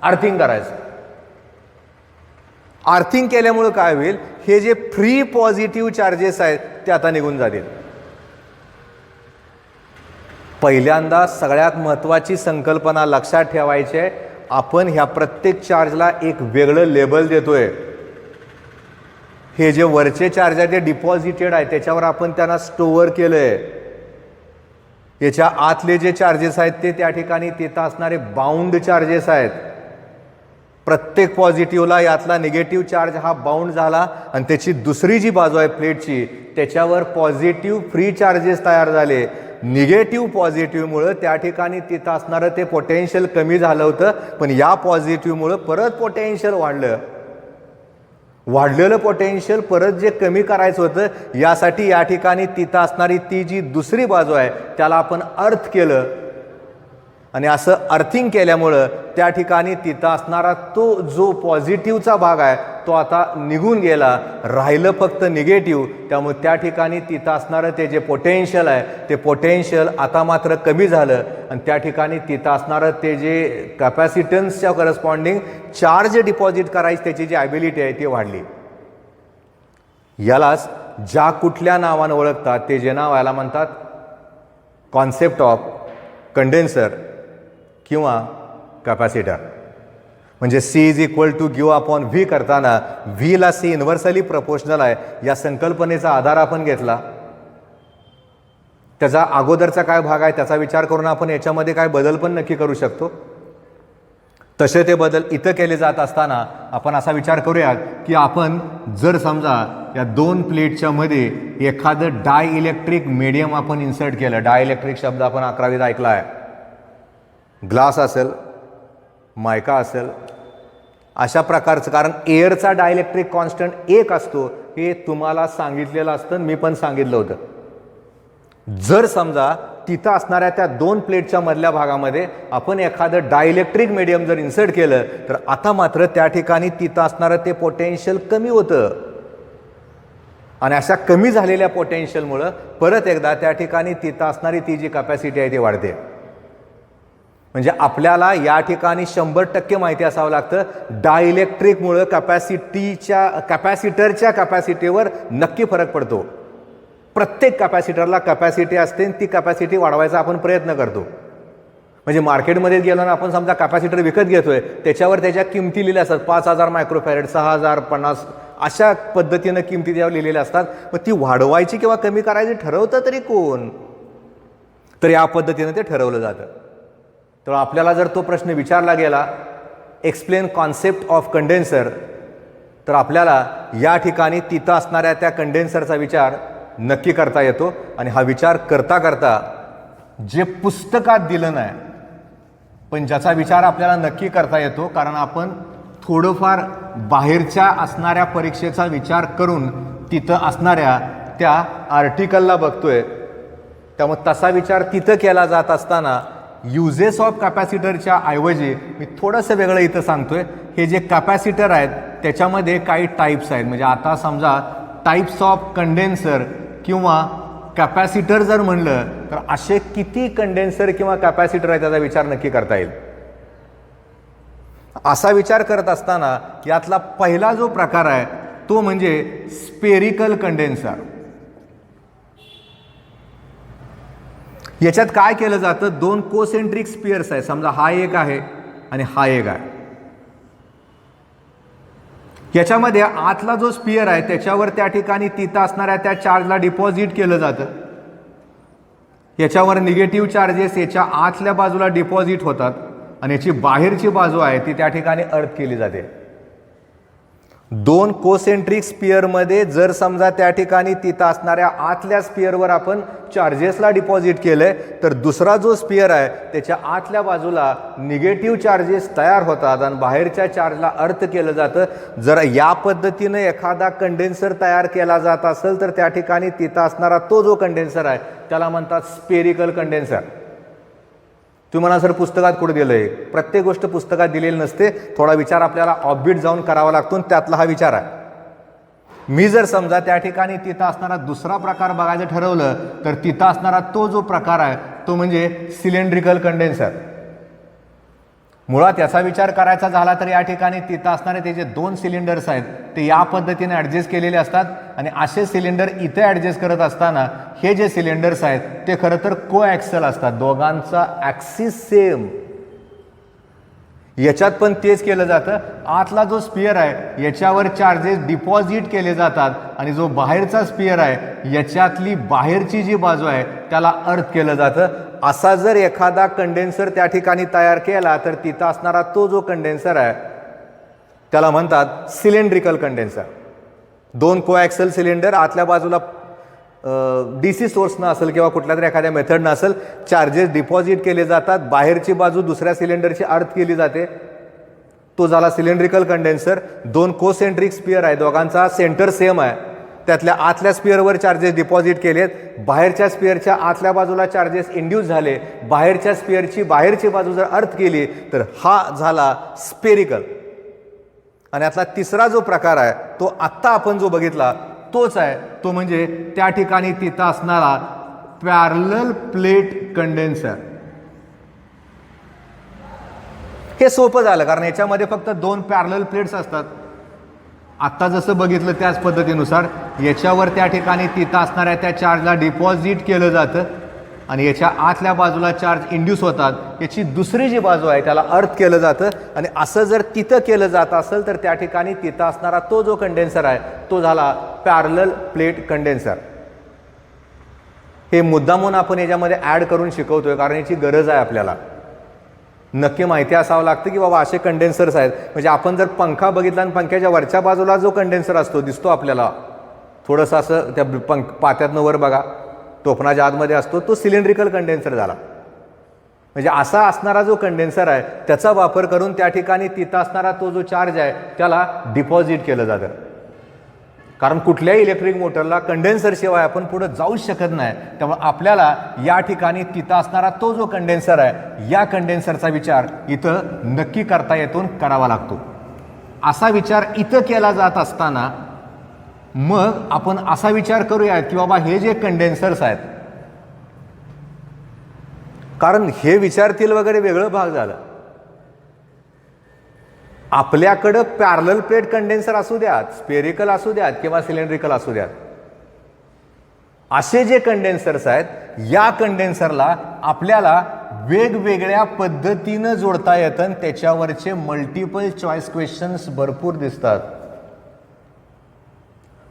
अर्थिंग करायचं. अर्थिंग केल्यामुळे काय होईल, हे जे फ्री पॉझिटिव्ह चार्जेस आहेत ते आता निघून जातील. पहिल्यांदा सगळ्यात महत्त्वाची संकल्पना लक्षात ठेवायची आहे, आपण ह्या प्रत्येक चार्जला एक वेगळं लेबल देतोय. हे जे वरचे चार्ज आहे ते डिपॉझिटेड आहे, त्याच्यावर आपण त्यांना स्टोअर केलंय. याच्या आतले जे चार्जेस आहेत ते त्या ठिकाणी तिथं असणारे बाउंड चार्जेस आहेत. प्रत्येक पॉझिटिव्हला यातला निगेटिव्ह चार्ज हा बाउंड झाला आणि त्याची दुसरी जी बाजू आहे प्लेटची त्याच्यावर पॉझिटिव्ह फ्री चार्जेस तयार झाले. निगेटिव्ह पॉझिटिव्हमुळं त्या ठिकाणी तिथं असणारं ते पोटेन्शियल कमी झालं होतं, पण या पॉझिटिव्हमुळं परत पोटेन्शियल वाढलं. वाढलेलं पोटेन्शियल परत जे कमी करायचं होतं यासाठी या ठिकाणी तिथं असणारी ती जी दुसरी बाजू आहे त्याला आपण अर्थ केलं. आणि असं अर्थिंग केल्यामुळं त्या ठिकाणी तिथं असणारा तो जो पॉझिटिव्हचा भाग आहे तो आता निघून गेला, राहिलं फक्त निगेटिव्ह. त्यामुळे त्या ठिकाणी तिथं असणारं ते जे पोटेन्शियल आहे ते पोटेन्शियल आता मात्र कमी झालं आणि त्या ठिकाणी तिथं असणारं ते जे कॅपॅसिटन्सच्या करस्पॉन्डिंग चार्ज डिपॉझिट करायची त्याची जी ॲबिलिटी आहे ती वाढली. यालाच ज्या कुठल्या नावानं ओळखतात ते जे नाव याला म्हणतात कॉन्सेप्ट ऑफ कंडेन्सर किंवा कॅपॅसिटर. म्हणजे C is equal to Q upon V करताना व्हीला सी इन्व्हर्सली प्रपोर्शनल आहे या संकल्पनेचा आधार आपण घेतला. त्याचा अगोदरचा काय भाग आहे त्याचा विचार करून आपण याच्यामध्ये काय बदल पण नक्की करू शकतो. तसे ते बदल इथं केले जात असताना आपण असा विचार करूया की आपण जर समजा या दोन प्लेटच्या मध्ये एखादं डायइलेक्ट्रिक मीडियम आपण इन्सर्ट केलं. डायइलेक्ट्रिक शब्द आपण 11वीत ऐकला आहे. ग्लास असेल मायका असेल, अशा प्रकारचं. कारण एअरचा डायलेक्ट्रिक कॉन्स्टंट एक असतो हे तुम्हाला सांगितलेलं असतं, मी पण सांगितलं होतं. जर समजा तिथं असणाऱ्या त्या दोन प्लेटच्या मधल्या भागामध्ये आपण एखादं डायलेक्ट्रिक मीडियम जर इन्सर्ट केलं तर आता मात्र त्या ठिकाणी तिथं असणारं ते पोटेन्शियल कमी होतं आणि अशा कमी झालेल्या पोटेन्शियलमुळं परत एकदा त्या ठिकाणी तिथं असणारी ती जी कॅपॅसिटी आहे ती वाढते. म्हणजे आपल्याला या ठिकाणी 100% माहिती असावं लागतं, डायलेक्ट्रिकमुळं कॅपॅसिटरच्या कॅपॅसिटीवर नक्की फरक पडतो. प्रत्येक कॅपॅसिटरला कॅपॅसिटी असते, ती कॅपॅसिटी वाढवायचा आपण प्रयत्न करतो. म्हणजे मार्केटमध्ये गेलो ना आपण समजा कॅपॅसिटर विकत घेतोय, त्याच्यावर त्याच्या किमती लिहिल्या असतात, 5000 मायक्रोफॅरेड, 6000, 50, अशा पद्धतीनं किमती त्यावर लिहिलेल्या असतात. मग ती वाढवायची किंवा कमी करायची ठरवतं तरी कोण? तर या पद्धतीनं ते ठरवलं जातं. तर आपल्याला जर तो प्रश्न विचारला गेला, एक्सप्लेन कॉन्सेप्ट ऑफ कंडेन्सर, तर आपल्याला या ठिकाणी तिथं असणाऱ्या त्या कंडेन्सरचा विचार नक्की करता येतो. आणि हा विचार करता करता जे पुस्तकात दिलं नाही पण ज्याचा विचार आपल्याला नक्की करता येतो, कारण आपण थोडंफार बाहेरच्या असणाऱ्या परीक्षेचा विचार करून तिथं असणाऱ्या त्या आर्टिकलला बघतोय, त्यामुळे तसा विचार तिथं केला जात असताना युजेस ऑफ कॅपॅसिटरच्या ऐवजी मी थोडंसं वेगळं इथं सांगतोय. हे जे कॅपॅसिटर आहेत त्याच्यामध्ये काही टाईप्स आहेत. म्हणजे आता समजा टाईप्स ऑफ कंडेन्सर किंवा कॅपॅसिटर जर म्हणलं तर असे किती कंडेन्सर किंवा कॅपॅसिटर आहे त्याचा विचार नक्की करता येईल. असा विचार करत असताना यातला पहिला जो प्रकार आहे तो म्हणजे स्पेरिकल कंडेन्सर. याच्यात काय केलं जातं, दोन कोसेंट्रिक स्पियर्स आहे, समजा हा एक आहे आणि हा एक आहे. याच्यामध्ये आतला जो स्पियर आहे त्याच्यावर त्या ठिकाणी तिथं असणाऱ्या त्या चार्जला डिपॉझिट केलं जातं. याच्यावर निगेटिव्ह चार्जेस याच्या आतल्या बाजूला डिपॉझिट होतात आणि याची बाहेरची बाजू आहे ती त्या ठिकाणी अर्थ केली जाते. दोन कोसेंट्रिक स्पियरमध्ये जर समजा त्या ठिकाणी तिथं असणाऱ्या आतल्या स्पियरवर आपण चार्जेसला डिपॉझिट केलंय तर दुसरा जो स्पियर आहे त्याच्या आतल्या बाजूला निगेटिव्ह चार्जेस तयार होतात आणि बाहेरच्या चार्जला अर्थ केलं जातं. जर या पद्धतीनं एखादा कंडेन्सर तयार केला जात असेल तर त्या ठिकाणी तिथं असणारा तो जो कंडेन्सर आहे त्याला म्हणतात स्पेरिकल कंडेन्सर. तुम्ही म्हणा सर पुस्तकात कुठे दिलंय? प्रत्येक गोष्ट पुस्तकात दिलेली नसते, थोडा विचार आपल्याला ऑफबीट जाऊन करावा लागतो, त्यातला हा विचार आहे. मी जर समजा त्या ठिकाणी तिथं असणारा दुसरा प्रकार बघायचं ठरवलं तर तिथं असणारा तो जो प्रकार आहे तो म्हणजे सिलेंड्रिकल कंडेन्सर. मुळात याचा विचार करायचा झाला तर या ठिकाणी तिथं असणारे ते जे दोन सिलेंडर्स आहेत ते या पद्धतीने ॲडजस्ट केलेले असतात आणि असे सिलेंडर इथे ॲडजस्ट करत असताना हे जे सिलेंडर्स आहेत ते खरं तर को ॲक्सल असतात, दोघांचा ॲक्सिस सेम. याच्यात पण तेच केलं जातं. आतला जो स्पियर आहे याच्यावर चार्जेस डिपॉझिट केले जातात आणि जो बाहेरचा स्पियर आहे याच्यातली बाहेरची जी बाजू आहे त्याला अर्थ केलं जातं. असा जर एखादा कंडेन्सर त्या ठिकाणी तयार केला तर तिथं असणारा तो जो कंडेन्सर आहे त्याला म्हणतात सिलेंड्रिकल कंडेन्सर. दोन कोॲक्सल सिलेंडर, आतल्या बाजूला DC सोर्सनं असेल किंवा कुठल्या तरी एखाद्या मेथडनं असेल, चार्जेस डिपॉझिट केले जातात, बाहेरची बाजू दुसऱ्या सिलेंडरची अर्थ केली जाते, तो झाला सिलेंड्रिकल कंडेन्सर. दोन कोसेंट्रिक स्पियर आहे, दोघांचा सेंटर सेम आहे, त्यातल्या आतल्या स्पियरवर चार्जेस डिपॉझिट केलेत, बाहेरच्या स्पियरच्या आतल्या बाजूला चार्जेस इंड्यूस झाले, बाहेरच्या स्पियरची बाहेरची बाजू जर अर्थ केली तर हा झाला स्पेरिकल. आणि यातला तिसरा जो प्रकार आहे तो आत्ता आपण जो बघितला तोच आहे, तो म्हणजे त्या ठिकाणी तिथं असणारा पॅरलल प्लेट कंडेन्सर. हे सोपं झालं कारण याच्यामध्ये फक्त दोन पॅरलल प्लेट्स असतात. आत्ता जसं बघितलं त्याच पद्धतीनुसार याच्यावर त्या ठिकाणी तिथं असणाऱ्या त्या चार्जला डिपॉझिट केलं जातं आणि याच्या आतल्या बाजूला चार्ज इंड्यूस होतात, याची दुसरी जी बाजू आहे त्याला अर्थ केलं जातं. आणि असं जर तिथं केलं जात असेल तर त्या ठिकाणी तिथं असणारा तो जो कंडेन्सर आहे तो झाला पॅरलल प्लेट कंडेन्सर. हे मुद्दामून आपण याच्यामध्ये ॲड करून शिकवतोय कारण याची गरज आहे. आपल्याला नक्की माहिती असावं लागतं की बाबा असे कंडेन्सर्स आहेत. म्हणजे आपण जर पंखा बघितला आणि पंख्याच्या वरच्या बाजूला जो कंडेन्सर असतो दिसतो आपल्याला थोडंसं असं त्या पात्यातनं वर बघा, टोपणाच्या आतमध्ये असतो, तो सिलेंड्रिकल कंडेन्सर झाला. म्हणजे असा असणारा जो कंडेन्सर आहे त्याचा वापर करून त्या ठिकाणी तिथं असणारा तो जो चार्ज आहे त्याला डिपॉझिट केलं जातं. कारण कुठल्याही इलेक्ट्रिक मोटरला कंडेन्सर शिवाय आपण पुढे जाऊच शकत नाही. त्यामुळे आपल्याला या ठिकाणी तिथं असणारा तो जो कंडेन्सर आहे या कंडेन्सरचा विचार इथं नक्की करता येतो, करावा लागतो. असा विचार इथं केला जात असताना मग आपण असा विचार करूया की बाबा हे जे कंडेन्सर्स आहेत, कारण हे विचारतील वगैरे वेगळं भाग झालं. आपल्याकडं पॅरलल प्लेट कंडेन्सर असू द्यात, स्पेरिकल असू द्यात किंवा सिलेंड्रिकल असू द्यात, असे जे कंडेन्सर्स आहेत या कंडेन्सरला आपल्याला वेगवेगळ्या पद्धतीनं जोडता येतं आणि त्याच्यावरचे मल्टिपल चॉईस क्वेश्चन्स भरपूर दिसतात.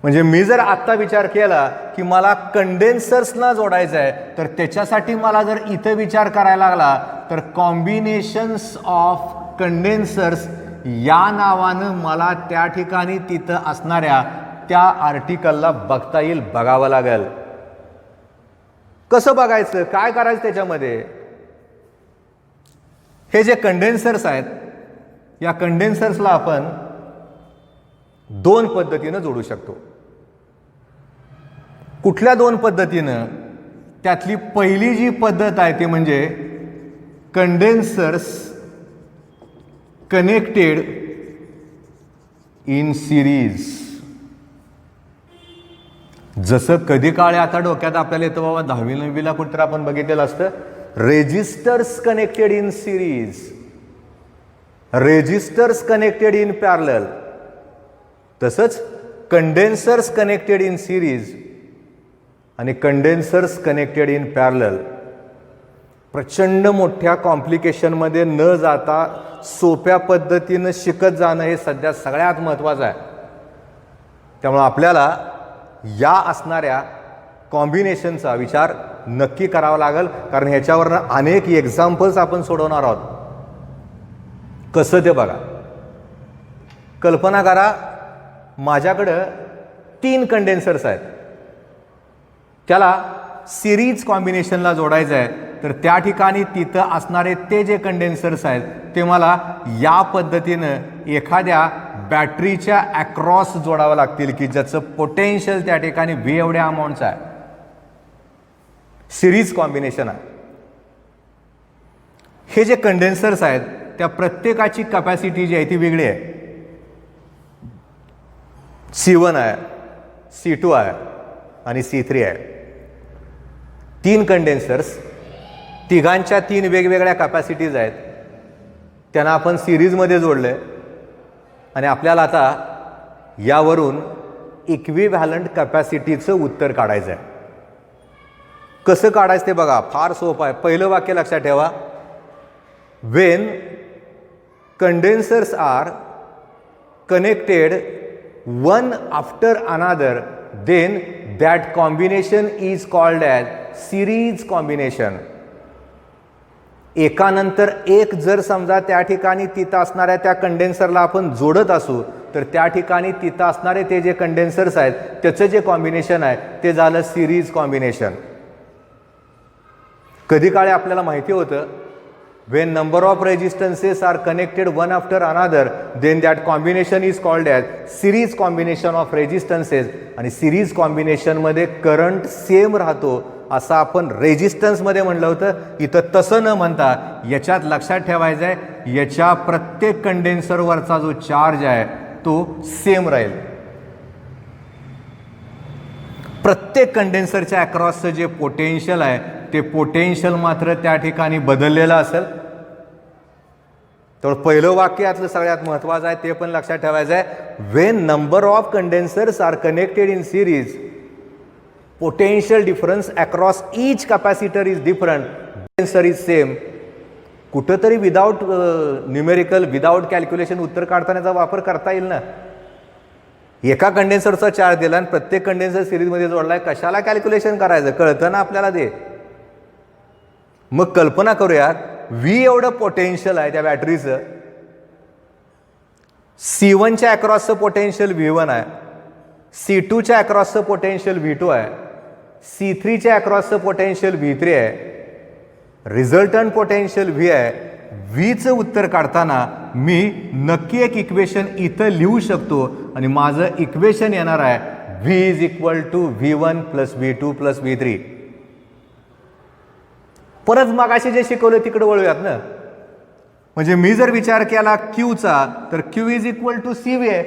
म्हणजे मी जर आत्ता विचार केला की मला कंडेन्सर्सना जोडायचं आहे तर त्याच्यासाठी मला जर इथं विचार करायला लागला तर कॉम्बिनेशन्स ऑफ कंडेन्सर्स या नावानं मला त्या ठिकाणी तिथं असणाऱ्या त्या आर्टिकलला बघता येईल, बघावं लागेल. कसं बघायचं, काय करायचं त्याच्यामध्ये? हे जे कंडेन्सर्स आहेत या कंडेन्सर्सला आपण दोन पद्धतीनं जोडू शकतो. कुठल्या दोन पद्धतीनं? त्यातली पहिली जी पद्धत आहे ती म्हणजे कंडेन्सर्स कनेक्टेड इन सिरीज. जसं कधी काळे आता डोक्यात आपल्याला येतं बाबा 10वी-9वीला कुठं आपण बघितलेलं असतं resistors connected in series, resistors connected in parallel. तसंच कंडेन्सर्स कनेक्टेड इन सिरीज आणि कंडेन्सर्स कनेक्टेड इन पॅरलल. प्रचंड मोठ्या कॉम्प्लिकेशनमध्ये न जाता सोप्या पद्धतीनं शिकत जाणं हे सध्या सगळ्यात महत्त्वाचं आहे. त्यामुळे आपल्याला या असणाऱ्या कॉम्बिनेशनचा विचार नक्की करावा लागेल, कारण ह्याच्यावरनं अनेक एक्झाम्पल्स आपण सोडवणार आहोत. कसं ते बघा. कल्पना करा माझ्याकडं 3 कंडेन्सर्स आहेत, त्याला सिरीज कॉम्बिनेशनला जोडायचं आहे. तर त्या ठिकाणी तिथं असणारे ते जे कंडेन्सर्स आहेत ते मला या पद्धतीनं एखाद्या बॅटरीच्या अक्रॉस जोडावं लागतील की ज्याचं पोटेन्शियल त्या ठिकाणी V एवढ्या अमाऊंटचं आहे. सिरीज कॉम्बिनेशन आहे. हे जे कंडेन्सर्स आहेत त्या प्रत्येकाची कॅपॅसिटी जी आहे ती वेगळी आहे. C1 आहे, C2 आहे आणि C3 आहे. 3 कंडेन्सर्स, तिघांच्या 3 वेगवेगळ्या कॅपॅसिटीज आहेत. त्यांना आपण सिरीजमध्ये जोडले आणि आपल्याला आता यावरून इक्विव्हॅलंट कॅपॅसिटीचं उत्तर काढायचं आहे. कसं काढायचं ते बघा, फार सोपं आहे. पहिलं वाक्य लक्षात ठेवा. When condensers are connected one after another then that combination is called as series combination. एकानंतर एक जर समजा त्या ठिकाणी तिथं असणाऱ्या त्या कंडेन्सरला आपण जोडत असू तर त्या ठिकाणी तिथं असणारे ते जे कंडेन्सर्स आहेत त्याचं जे कॉम्बिनेशन आहे ते झालं सिरीज कॉम्बिनेशन. कधी काळी आपल्याला माहिती होतं when number of resistances are connected one after another then that combination is called as series combination of resistances. आणि सिरीज कॉम्बिनेशन मध्ये करंट सेम राहतो असं आपण रेजिस्टन्स मध्ये म्हणलं होतं. इथं तसं न म्हणता याच्यात लक्षात ठेवायचं आहे याच्या प्रत्येक कंडेन्सरवरचा जो चार्ज आहे तो सेम राहील. प्रत्येक कंडेन्सरच्या अक्रॉसचं जे पोटेन्शियल आहे ते पोटेन्शियल मात्र त्या ठिकाणी बदललेलं असेल. तर पहिलं वाक्य यातलं सगळ्यात महत्त्वाचं आहे ते पण लक्षात ठेवायचं आहे. When number of condensers are connected in series potential difference across each capacitor is different, condenser is same. कुठंतरी विदाउट न्यूमेरिकल विदाउट कॅल्क्युलेशन उत्तर काढतानाचा वापर करता येईल ना. एका कंडेन्सरचा चार्ज दिला आणि प्रत्येक कंडेन्सर सिरीजमध्ये जोडलाय, कशाला कॅल्क्युलेशन करायचं, कळतं ना आपल्याला ते. मग कल्पना करूयात V एवढं पोटेन्शियल आहे त्या बॅटरीचं, C1च्या अक्रॉसचं पोटेन्शियल V1 आहे, C2च्या अक्रॉसचं पोटेन्शियल V2 आहे, C3च्या अक्रॉसचं पोटेन्शियल V3 आहे रिझल्टंट पोटेन्शियल व्ही आहे. व्हीचं उत्तर काढताना मी नक्की एक इक्वेशन इथं लिहू शकतो आणि माझं इक्वेशन येणार आहे V is equal to V1 plus V2 plus V3. परत मगाशी जे शिकवलं तिकडे वळूयात ना. म्हणजे मी जर विचार केला क्यूचा तर Q is equal to C V आहे.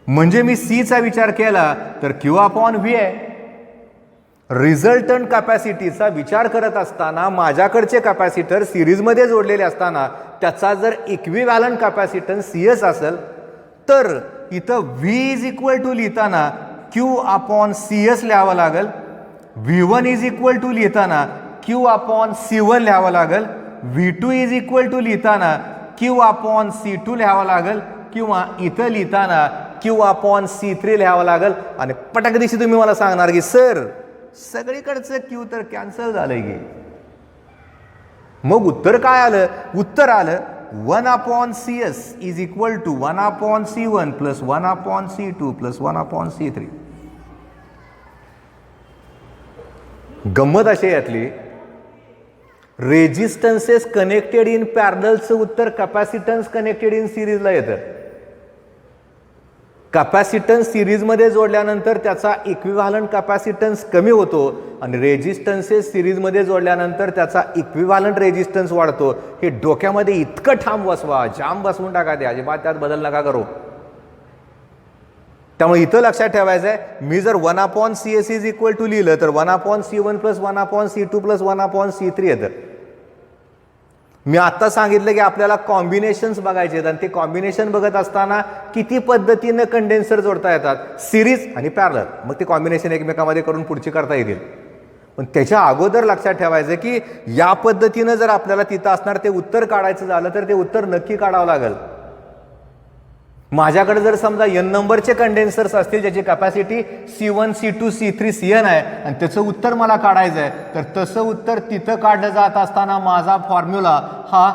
म्हणजे मी सीचा विचार केला तर क्यू अपॉन व्ही आहे. रिझल्टंट कॅपॅसिटीचा विचार करत असताना माझ्याकडचे कॅपॅसिटर सिरीजमध्ये जोडलेले असताना त्याचा जर इक्विव्हॅलंट कॅपॅसिटन्स CS असेल तर इथं व्ही इज इक्वल टू लिहिताना क्यू अपॉन CS लिहावं लागेल. V1 इज इक्वल टू लिहिताना क्यू अपॉन C1 लिहावं लागेल. V2 इज इक्वल टू लिहिताना क्यू अपॉन C2 लिहावं लागेल किंवा इथं लिहिताना क्यू अपॉन C3 लिहावं लागेल. आणि पटक दिवशी तुम्ही मला सांगणार की सर सगळीकडचं क्यू तर कॅन्सल झालंय की. मग उत्तर काय आलं? उत्तर आलं 1 upon CS is equal to 1 upon C1 plus 1 upon C2 plus 1 upon C3. गंमत अशी यातली रेजिस्टन्सेस कनेक्टेड इन पॅरललचं उत्तर कॅपॅसिटन्स कनेक्टेड इन सिरीजला येतं. कॅपॅसिटन्स सिरीजमध्ये जोडल्यानंतर त्याचा इक्विव्हॅलंट कॅपॅसिटन्स कमी होतो आणि रेजिस्टन्सेस सिरीजमध्ये जोडल्यानंतर त्याचा इक्विव्हॅलंट रेजिस्टन्स वाढतो. हे डोक्यामध्ये इतकं ठाम बसवा, जाम बसवून टाका, ते अजिबात त्यात बदल नका करू. त्यामुळे इथं लक्षात ठेवायचं आहे, मी जर 1 upon CS is equal to लिहिलं तर 1 upon C1 plus 1 upon C2 plus 1 upon C3 येतं. मी आत्ता सांगितलं की आपल्याला कॉम्बिनेशन्स बघायचे आहेत आणि ते कॉम्बिनेशन बघत असताना किती पद्धतीनं कंडेन्सर जोडता येतात, सिरीज आणि पॅरलल. मग ते कॉम्बिनेशन एकमेकांमध्ये करून पुढची करता येतील. पण त्याच्या अगोदर लक्षात ठेवायचं की या पद्धतीनं जर आपल्याला तिथं असणार ते उत्तर काढायचं झालं तर ते उत्तर नक्की काढावं लागेल. माझ्याकडे जर समजा n नंबरचे कंडेन्सर्स असतील ज्याची capacity C1 C2 C3 CN आहे आणि त्याचं उत्तर मला काढायचं आहे तर तसं उत्तर तिथं काढलं जात असताना माझा फॉर्म्युला हा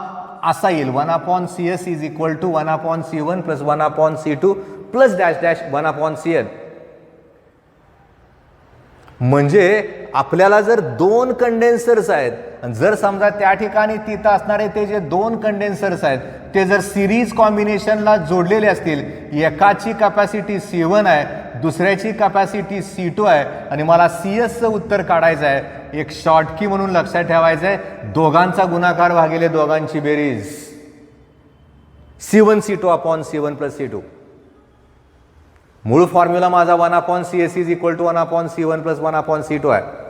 असा येईल 1 upon CS is equal to 1 upon C1 plus 1 upon C2 plus dash dash 1 upon CN. म्हणजे आपल्याला जर 2 कंडेन्सर्स आहेत आणि जर समजा त्या ठिकाणी तिथं असणारे ते जे 2 कंडेन्सर्स आहेत ते जर सिरीज कॉम्बिनेशनला जोडलेले असतील, एकाची कॅपॅसिटी C1 आहे, दुसऱ्याची कॅपॅसिटी C2 आहे आणि मला CSचं उत्तर काढायचं आहे, एक शॉर्टकी म्हणून लक्षात ठेवायचं आहे दोघांचा गुणाकार भागिले दोघांची बेरीज C1 C2 upon C1 plus C2. मूळ फॉर्म्युला माझा 1 upon CS is equal to 1 upon C1 plus 1 upon C2 आहे.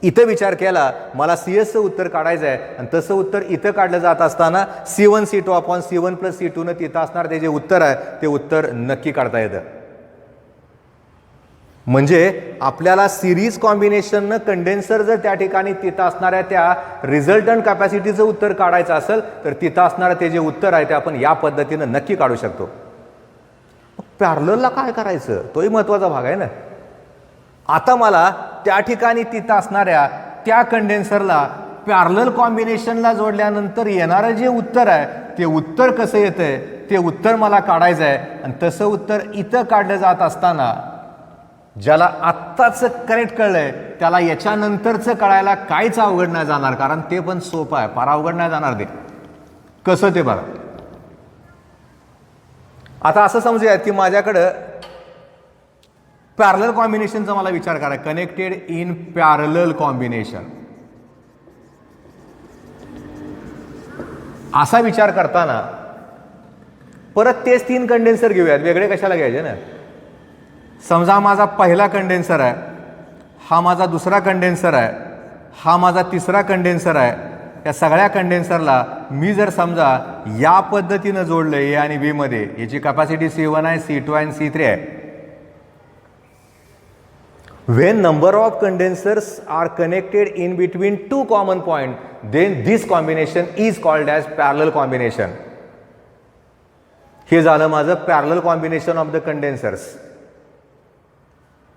इथं विचार केला मला CSचं उत्तर काढायचं आहे आणि तसं उत्तर इथं काढलं जात असताना C1 C2 upon C1 plus C2 न तिथं असणार ते जे उत्तर आहे ते उत्तर नक्की काढता येतं. म्हणजे आपल्याला सिरीज कॉम्बिनेशननं कंडेन्सर जर त्या ठिकाणी तिथं असणाऱ्या त्या रिझल्टंट कॅपॅसिटीचं उत्तर काढायचं असेल तर तिथं असणारं ते जे उत्तर आहे ते आपण या पद्धतीनं नक्की काढू शकतो. पॅरललला काय करायचं तोही महत्वाचा भाग आहे ना. आता मला त्या ठिकाणी तिथं असणाऱ्या त्या कंडेन्सरला पॅरलल कॉम्बिनेशनला जोडल्यानंतर येणारं जे उत्तर आहे ते उत्तर कसं येतंय ते उत्तर मला काढायचं आहे आणि तसं उत्तर इथं काढलं जात असताना ज्याला आत्ताच करेक्ट कळलंय त्याला याच्यानंतरचं कळायला काहीच अवघड नाही जाणार, कारण ते पण सोपं आहे, फार अवघड नाही जाणार. ते कसं ते बघा. आता असं समजूयात की माझ्याकडं पॅरलल कॉम्बिनेशनचा मला विचार करा, कनेक्टेड इन पॅरलल कॉम्बिनेशन. असा विचार करताना परत तेच 3 कंडेन्सर घेऊयात, वेगळे कशाला घ्यायचे ना. समजा माझा पहिला कंडेन्सर आहे, हा माझा दुसरा कंडेन्सर आहे, हा माझा तिसरा कंडेन्सर आहे. या सगळ्या कंडेन्सरला मी जर समजा या पद्धतीनं जोडलं A आणि B मध्ये, याची कॅपॅसिटी C1 आहे, C2 आहे आणि C3 आहे. When number of condensers are connected in between 2 common points, then this combination is called as parallel combination. हे झालं माझं पॅरलल कॉम्बिनेशन ऑफ द कंडेन्सर्स.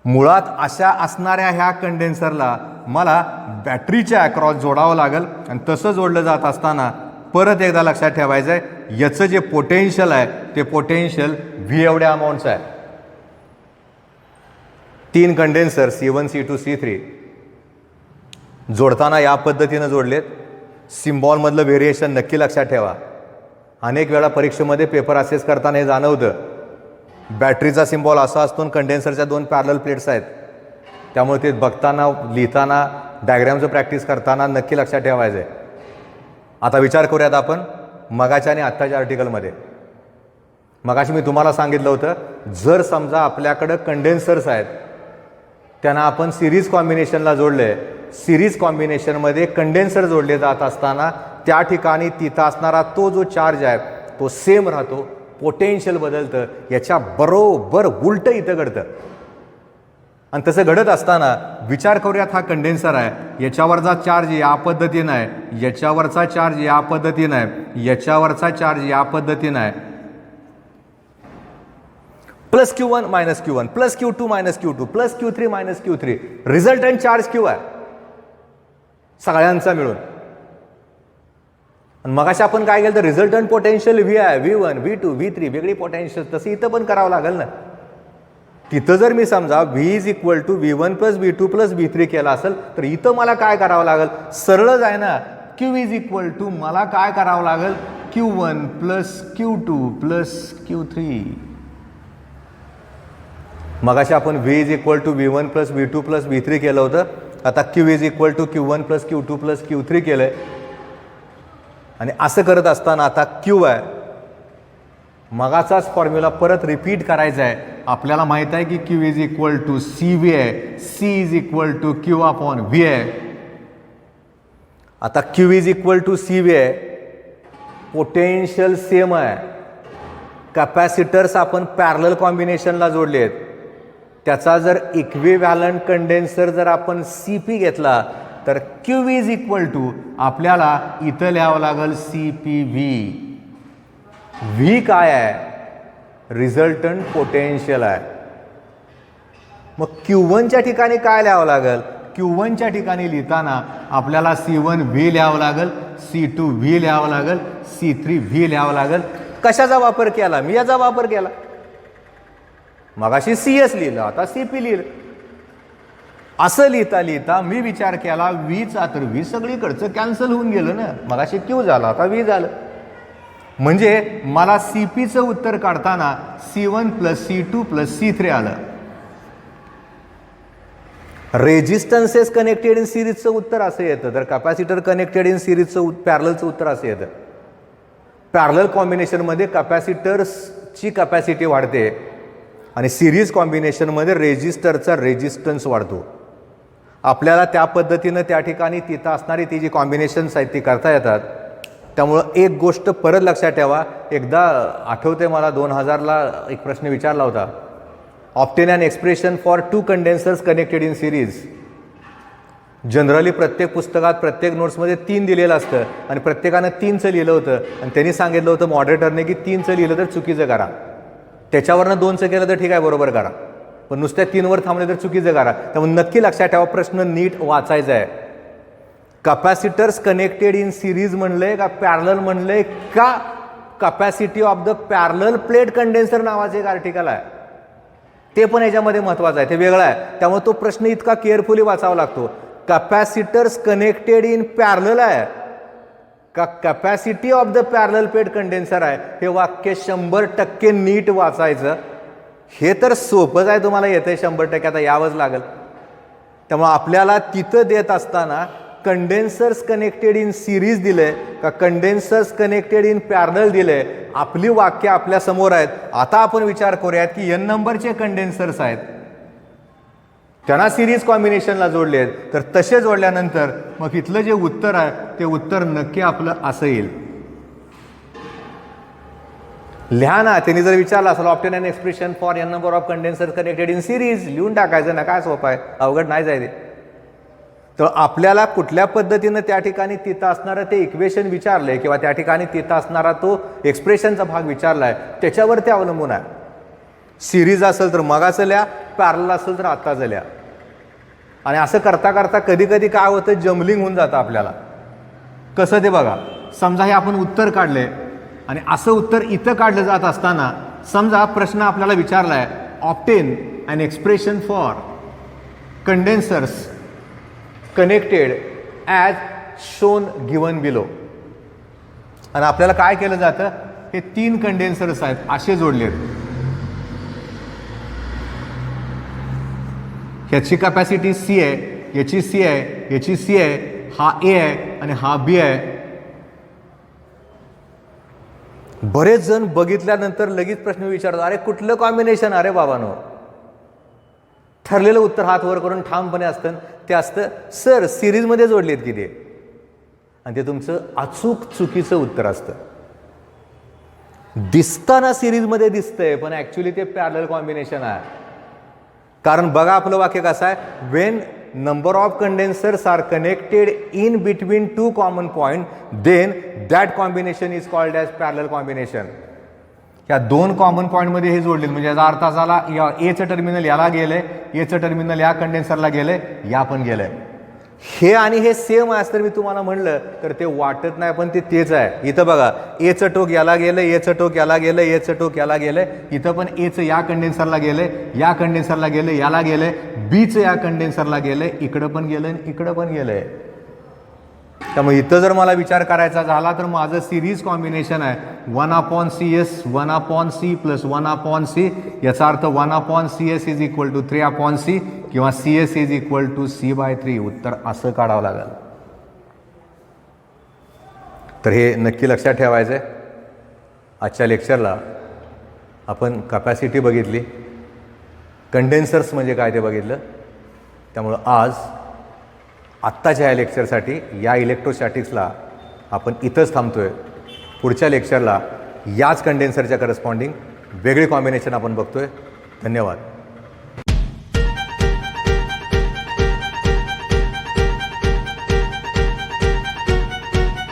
मुळात अशा असणाऱ्या ह्या कंडेन्सरला मला बॅटरीच्या अक्रॉस जोडावं लागेल आणि तसं जोडलं जात असताना परत एकदा लक्षात ठेवायचं आहे याचं जे पोटेन्शियल आहे ते पोटेन्शियल V एवढ्या अमाऊंटचं आहे. 3 कंडेन्सर C1 C2 C3 जोडताना या पद्धतीनं जोडलेत. सिम्बॉलमधलं व्हेरिएशन नक्की लक्षात ठेवा. अनेक वेळा परीक्षेमध्ये पेपर असेस करताना हे जाणवतं. बॅटरीचा सिम्बॉल असा असतो आणि कंडेन्सरच्या 2 पॅरलल प्लेट्स आहेत. त्यामुळे ते बघताना, लिहिताना, डायग्रॅमचं प्रॅक्टिस करताना नक्की लक्षात ठेवायचं आहे. आता विचार करूयात आपण मगाच्या आणि आत्ताच्या आर्टिकलमध्ये. मगाशी मी तुम्हाला सांगितलं होतं, जर समजा आपल्याकडं कंडेन्सर्स आहेत, त्यांना आपण सिरीज कॉम्बिनेशनला जोडले. सिरीज कॉम्बिनेशनमध्ये कंडेन्सर जोडले जात असताना त्या ठिकाणी तिथं असणारा तो जो चार्ज आहे तो सेम राहतो, पोटेन्शियल बदलतं. याच्या बरोबर उलटं इथं घडतं. आणि तसं घडत असताना विचार करूयात, हा कंडेन्सर आहे, याच्यावरचा चार्ज या पद्धतीनं आहे, याच्यावरचा चार्ज या पद्धतीनं आहे, याच्यावरचा चार्ज या पद्धतीनं आहे. Plus Q1 minus Q1, plus Q2 minus Q2, plus Q3 minus Q3. Resultant charge Q आहे सगळ्यांचा मिळून. आणि मगाशी आपण काय केलं तर रिझल्टंट पोटेन्शियल V आहे, V1, V2, V3 वेगळी पोटेन्शियल. तसं इथं पण करावं लागेल ना. तिथं जर मी समजा V is equal to V1 plus V2 plus V3 केला असेल तर इथं मला काय करावं लागेल? सरळच आहे ना. Q इज इक्वल टू मला काय करावं लागेल? Q1 plus Q2 plus Q3. मगाशी आपण V is equal to V1 plus V2 plus V3 केलं होतं. आता Q is equal to Q1 plus Q2 plus Q3 केलं आहे. आणि असं करत असताना आता Q आहे, मगाचाच फॉर्म्युला परत रिपीट करायचा आहे. आपल्याला माहीत आहे की Q is equal to CV आहे, C is equal to Q upon V आहे. आता Q is equal to CV आहे, पोटेन्शियल सेम आहे. कॅपॅसिटर्स आपण पॅरलल कॉम्बिनेशनला जोडले आहेत. त्याचा जर इक्विव्हॅलंट कंडेन्सर जर आपण CP घेतला तर Q इज इक्वल टू आपल्याला इथं लिहावं लागेल CPV. V काय आहे? रिझल्टंट पोटेन्शियल आहे. मग Q1च्या ठिकाणी काय लिहावं लागेल? Q1च्या ठिकाणी लिहिताना आपल्याला C1V लिहावं लागेल, C2V लिहावं लागेल, C3V लिहावं लागेल. कशाचा वापर केला? मी याचा वापर केला. मगाशी CS लिहिलं, आता CP लिहिलं. असं लिहिता लिहिता मी विचार केला Vचा, तर V सगळीकडचं कॅन्सल होऊन गेलं ना. मगाशी Q झाला, आता V झालं. म्हणजे मला CPचं उत्तर काढताना C1 plus C2 plus C3 आलं. रेजिस्टन्सेस कनेक्टेड इन सिरीजचं उत्तर असं येतं. तर कॅपॅसिटर कनेक्टेड इन सिरीजचं पॅरललचं उत्तर असं येतं. पॅरलल कॉम्बिनेशनमध्ये कॅपॅसिटर्सची कॅपॅसिटी वाढते आणि सिरीज कॉम्बिनेशनमध्ये रेजिस्टरचा रेजिस्टन्स वाढतो. आपल्याला त्या पद्धतीनं त्या ठिकाणी तिथं असणारी ती जी कॉम्बिनेशन्स आहेत ती करता येतात. त्यामुळं एक गोष्ट परत लक्षात ठेवा. एकदा आठवते मला 2000ला एक प्रश्न विचारला होता, obtain an expression for 2 condensers connected in series. Generally प्रत्येक पुस्तकात प्रत्येक नोट्समध्ये 3 दिलेलं असतं आणि प्रत्येकानं 3चं लिहिलं होतं आणि त्यांनी सांगितलं होतं मॉडरेटरने की 3चं लिहिलं तर चुकीचं करा, त्याच्यावरनं 2चं केलं तर ठीक आहे बरोबर करा, पण नुसत्या 3वर थांबले तर चुकीचं करा. त्यामुळे नक्की लक्षात ठेवा, प्रश्न नीट वाचायचा आहे. कॅपॅसिटर्स कनेक्टेड इन सिरीज म्हणलंय का पॅरलल म्हणलंय का capacity of the parallel plate condenser नावाचं एक आर्टिकल आहे, ते पण याच्यामध्ये महत्त्वाचं आहे, ते वेगळं आहे. त्यामुळे तो प्रश्न इतका केअरफुली वाचावा लागतो. कॅपॅसिटर्स कनेक्टेड इन पॅरलल आहे का capacity of the parallel plate condenser आहे, हे वाक्य 100% नीट वाचायचं. हे तर सोपंच आहे, तुम्हाला येतंय 100%, आता यावंच लागेल. त्यामुळे आपल्याला तिथं देत असताना कंडेन्सर्स कनेक्टेड इन सिरीज दिले का कंडेन्सर्स कनेक्टेड इन पॅरलल दिले, आपली वाक्य आपल्या समोर आहेत. आता आपण विचार करूयात की N नंबरचे कंडेन्सर्स आहेत, त्यांना सिरीज कॉम्बिनेशनला जोडले आहेत, तर तसे जोडल्यानंतर मग इथलं जे उत्तर आहे ते उत्तर नक्की आपलं असं येईल. लिहा ना. त्यांनी जर विचारलं असेल obtain an expression for N number of condenser connected in series, लिहून टाकायचं ना, काय सोपं आहे, अवघड नाही जायचे. तर आपल्याला कुठल्या पद्धतीनं त्या ठिकाणी तिथं असणारं ते इक्वेशन विचारलंय किंवा त्या ठिकाणी तिथं असणारा तो एक्सप्रेशनचा भाग विचारलाय, त्याच्यावर ते अवलंबून आहे. सिरीज असेल तर मगाचं लिहा, पॅरलल असेल तर आत्ताचं लिहा. आणि असं करता करता कधी कधी काय होतं, जमलिंग होऊन जातं आपल्याला. कसं ते बघा. समजा हे आपण उत्तर काढले आणि असं उत्तर इथं काढलं जात असताना समजा प्रश्न आपल्याला विचारला आहे obtain an expression for condensers connected as shown given below. आणि आपल्याला काय केलं जातं, हे 3 कंडेन्सर्स आहेत असे जोडलेत. ह्याची कॅपॅसिटी सी आहे, याची सी आहे, याची सी आहे, हा ए आहे आणि हा बी आहे. बरेच जण बघितल्यानंतर लगेच प्रश्न विचारतात, अरे कुठलं कॉम्बिनेशन, अरे बाबानो ठरलेलं उत्तर हात वर करून ठामपणे असतं ते असतं सर सिरीजमध्ये जोडलेत की ते, आणि ते तुमचं अचूक चुकीचं उत्तर असतं. दिसताना सिरीजमध्ये दिसतंय पण ॲक्च्युली ते पॅरलल कॉम्बिनेशन आहे. कारण बघा आपलं वाक्य कसं आहे, when number of condensers are connected in between 2 common point then that combination is called as parallel combination. या 2 कॉमन पॉईंटमध्ये हे जोडले म्हणजे याचा अर्थ झाला या एचं टर्मिनल याला गेलंय, एचं टर्मिनल या कंडेन्सरला गेलंय, या पण गेलंय. हे आणि हे सेम आहे तर मी तुम्हाला म्हणलं तर ते वाटत नाही पण ते तेच आहे. इथं बघा एचं टोक याला गेलं, एचं टोक याला गेलं, एचं टोक याला गेलंय. इथं पण एचं या कंडेन्सरला गेलंय, या कंडेन्सरला गेलं, याला गेलंय. बीचं या कंडेन्सरला गेलंय, इकडं पण गेलंय, इकडं पण गेलंय. त्यामुळे इथं जर मला विचार करायचा झाला तर माझं सिरीज कॉम्बिनेशन आहे 1/CS 1/C प्लस 1/C. याचा अर्थ 1/CS is equal to 3/C किंवा CS is equal to C/3. उत्तर असं काढावं लागेल. तर हे नक्की लक्षात ठेवायचं आहे. आजच्या लेक्चरला आपण कॅपॅसिटी बघितली, कंडेन्सर्स म्हणजे काय ते बघितलं. त्यामुळं आज आत्ताच्या ह्या लेक्चरसाठी या इलेक्ट्रोस्टॅटिक्सला आपण इथंच थांबतोय. पुढच्या लेक्चरला याच कंडेन्सरच्या करस्पॉन्डिंग वेगळे कॉम्बिनेशन आपण बघतोय. धन्यवाद.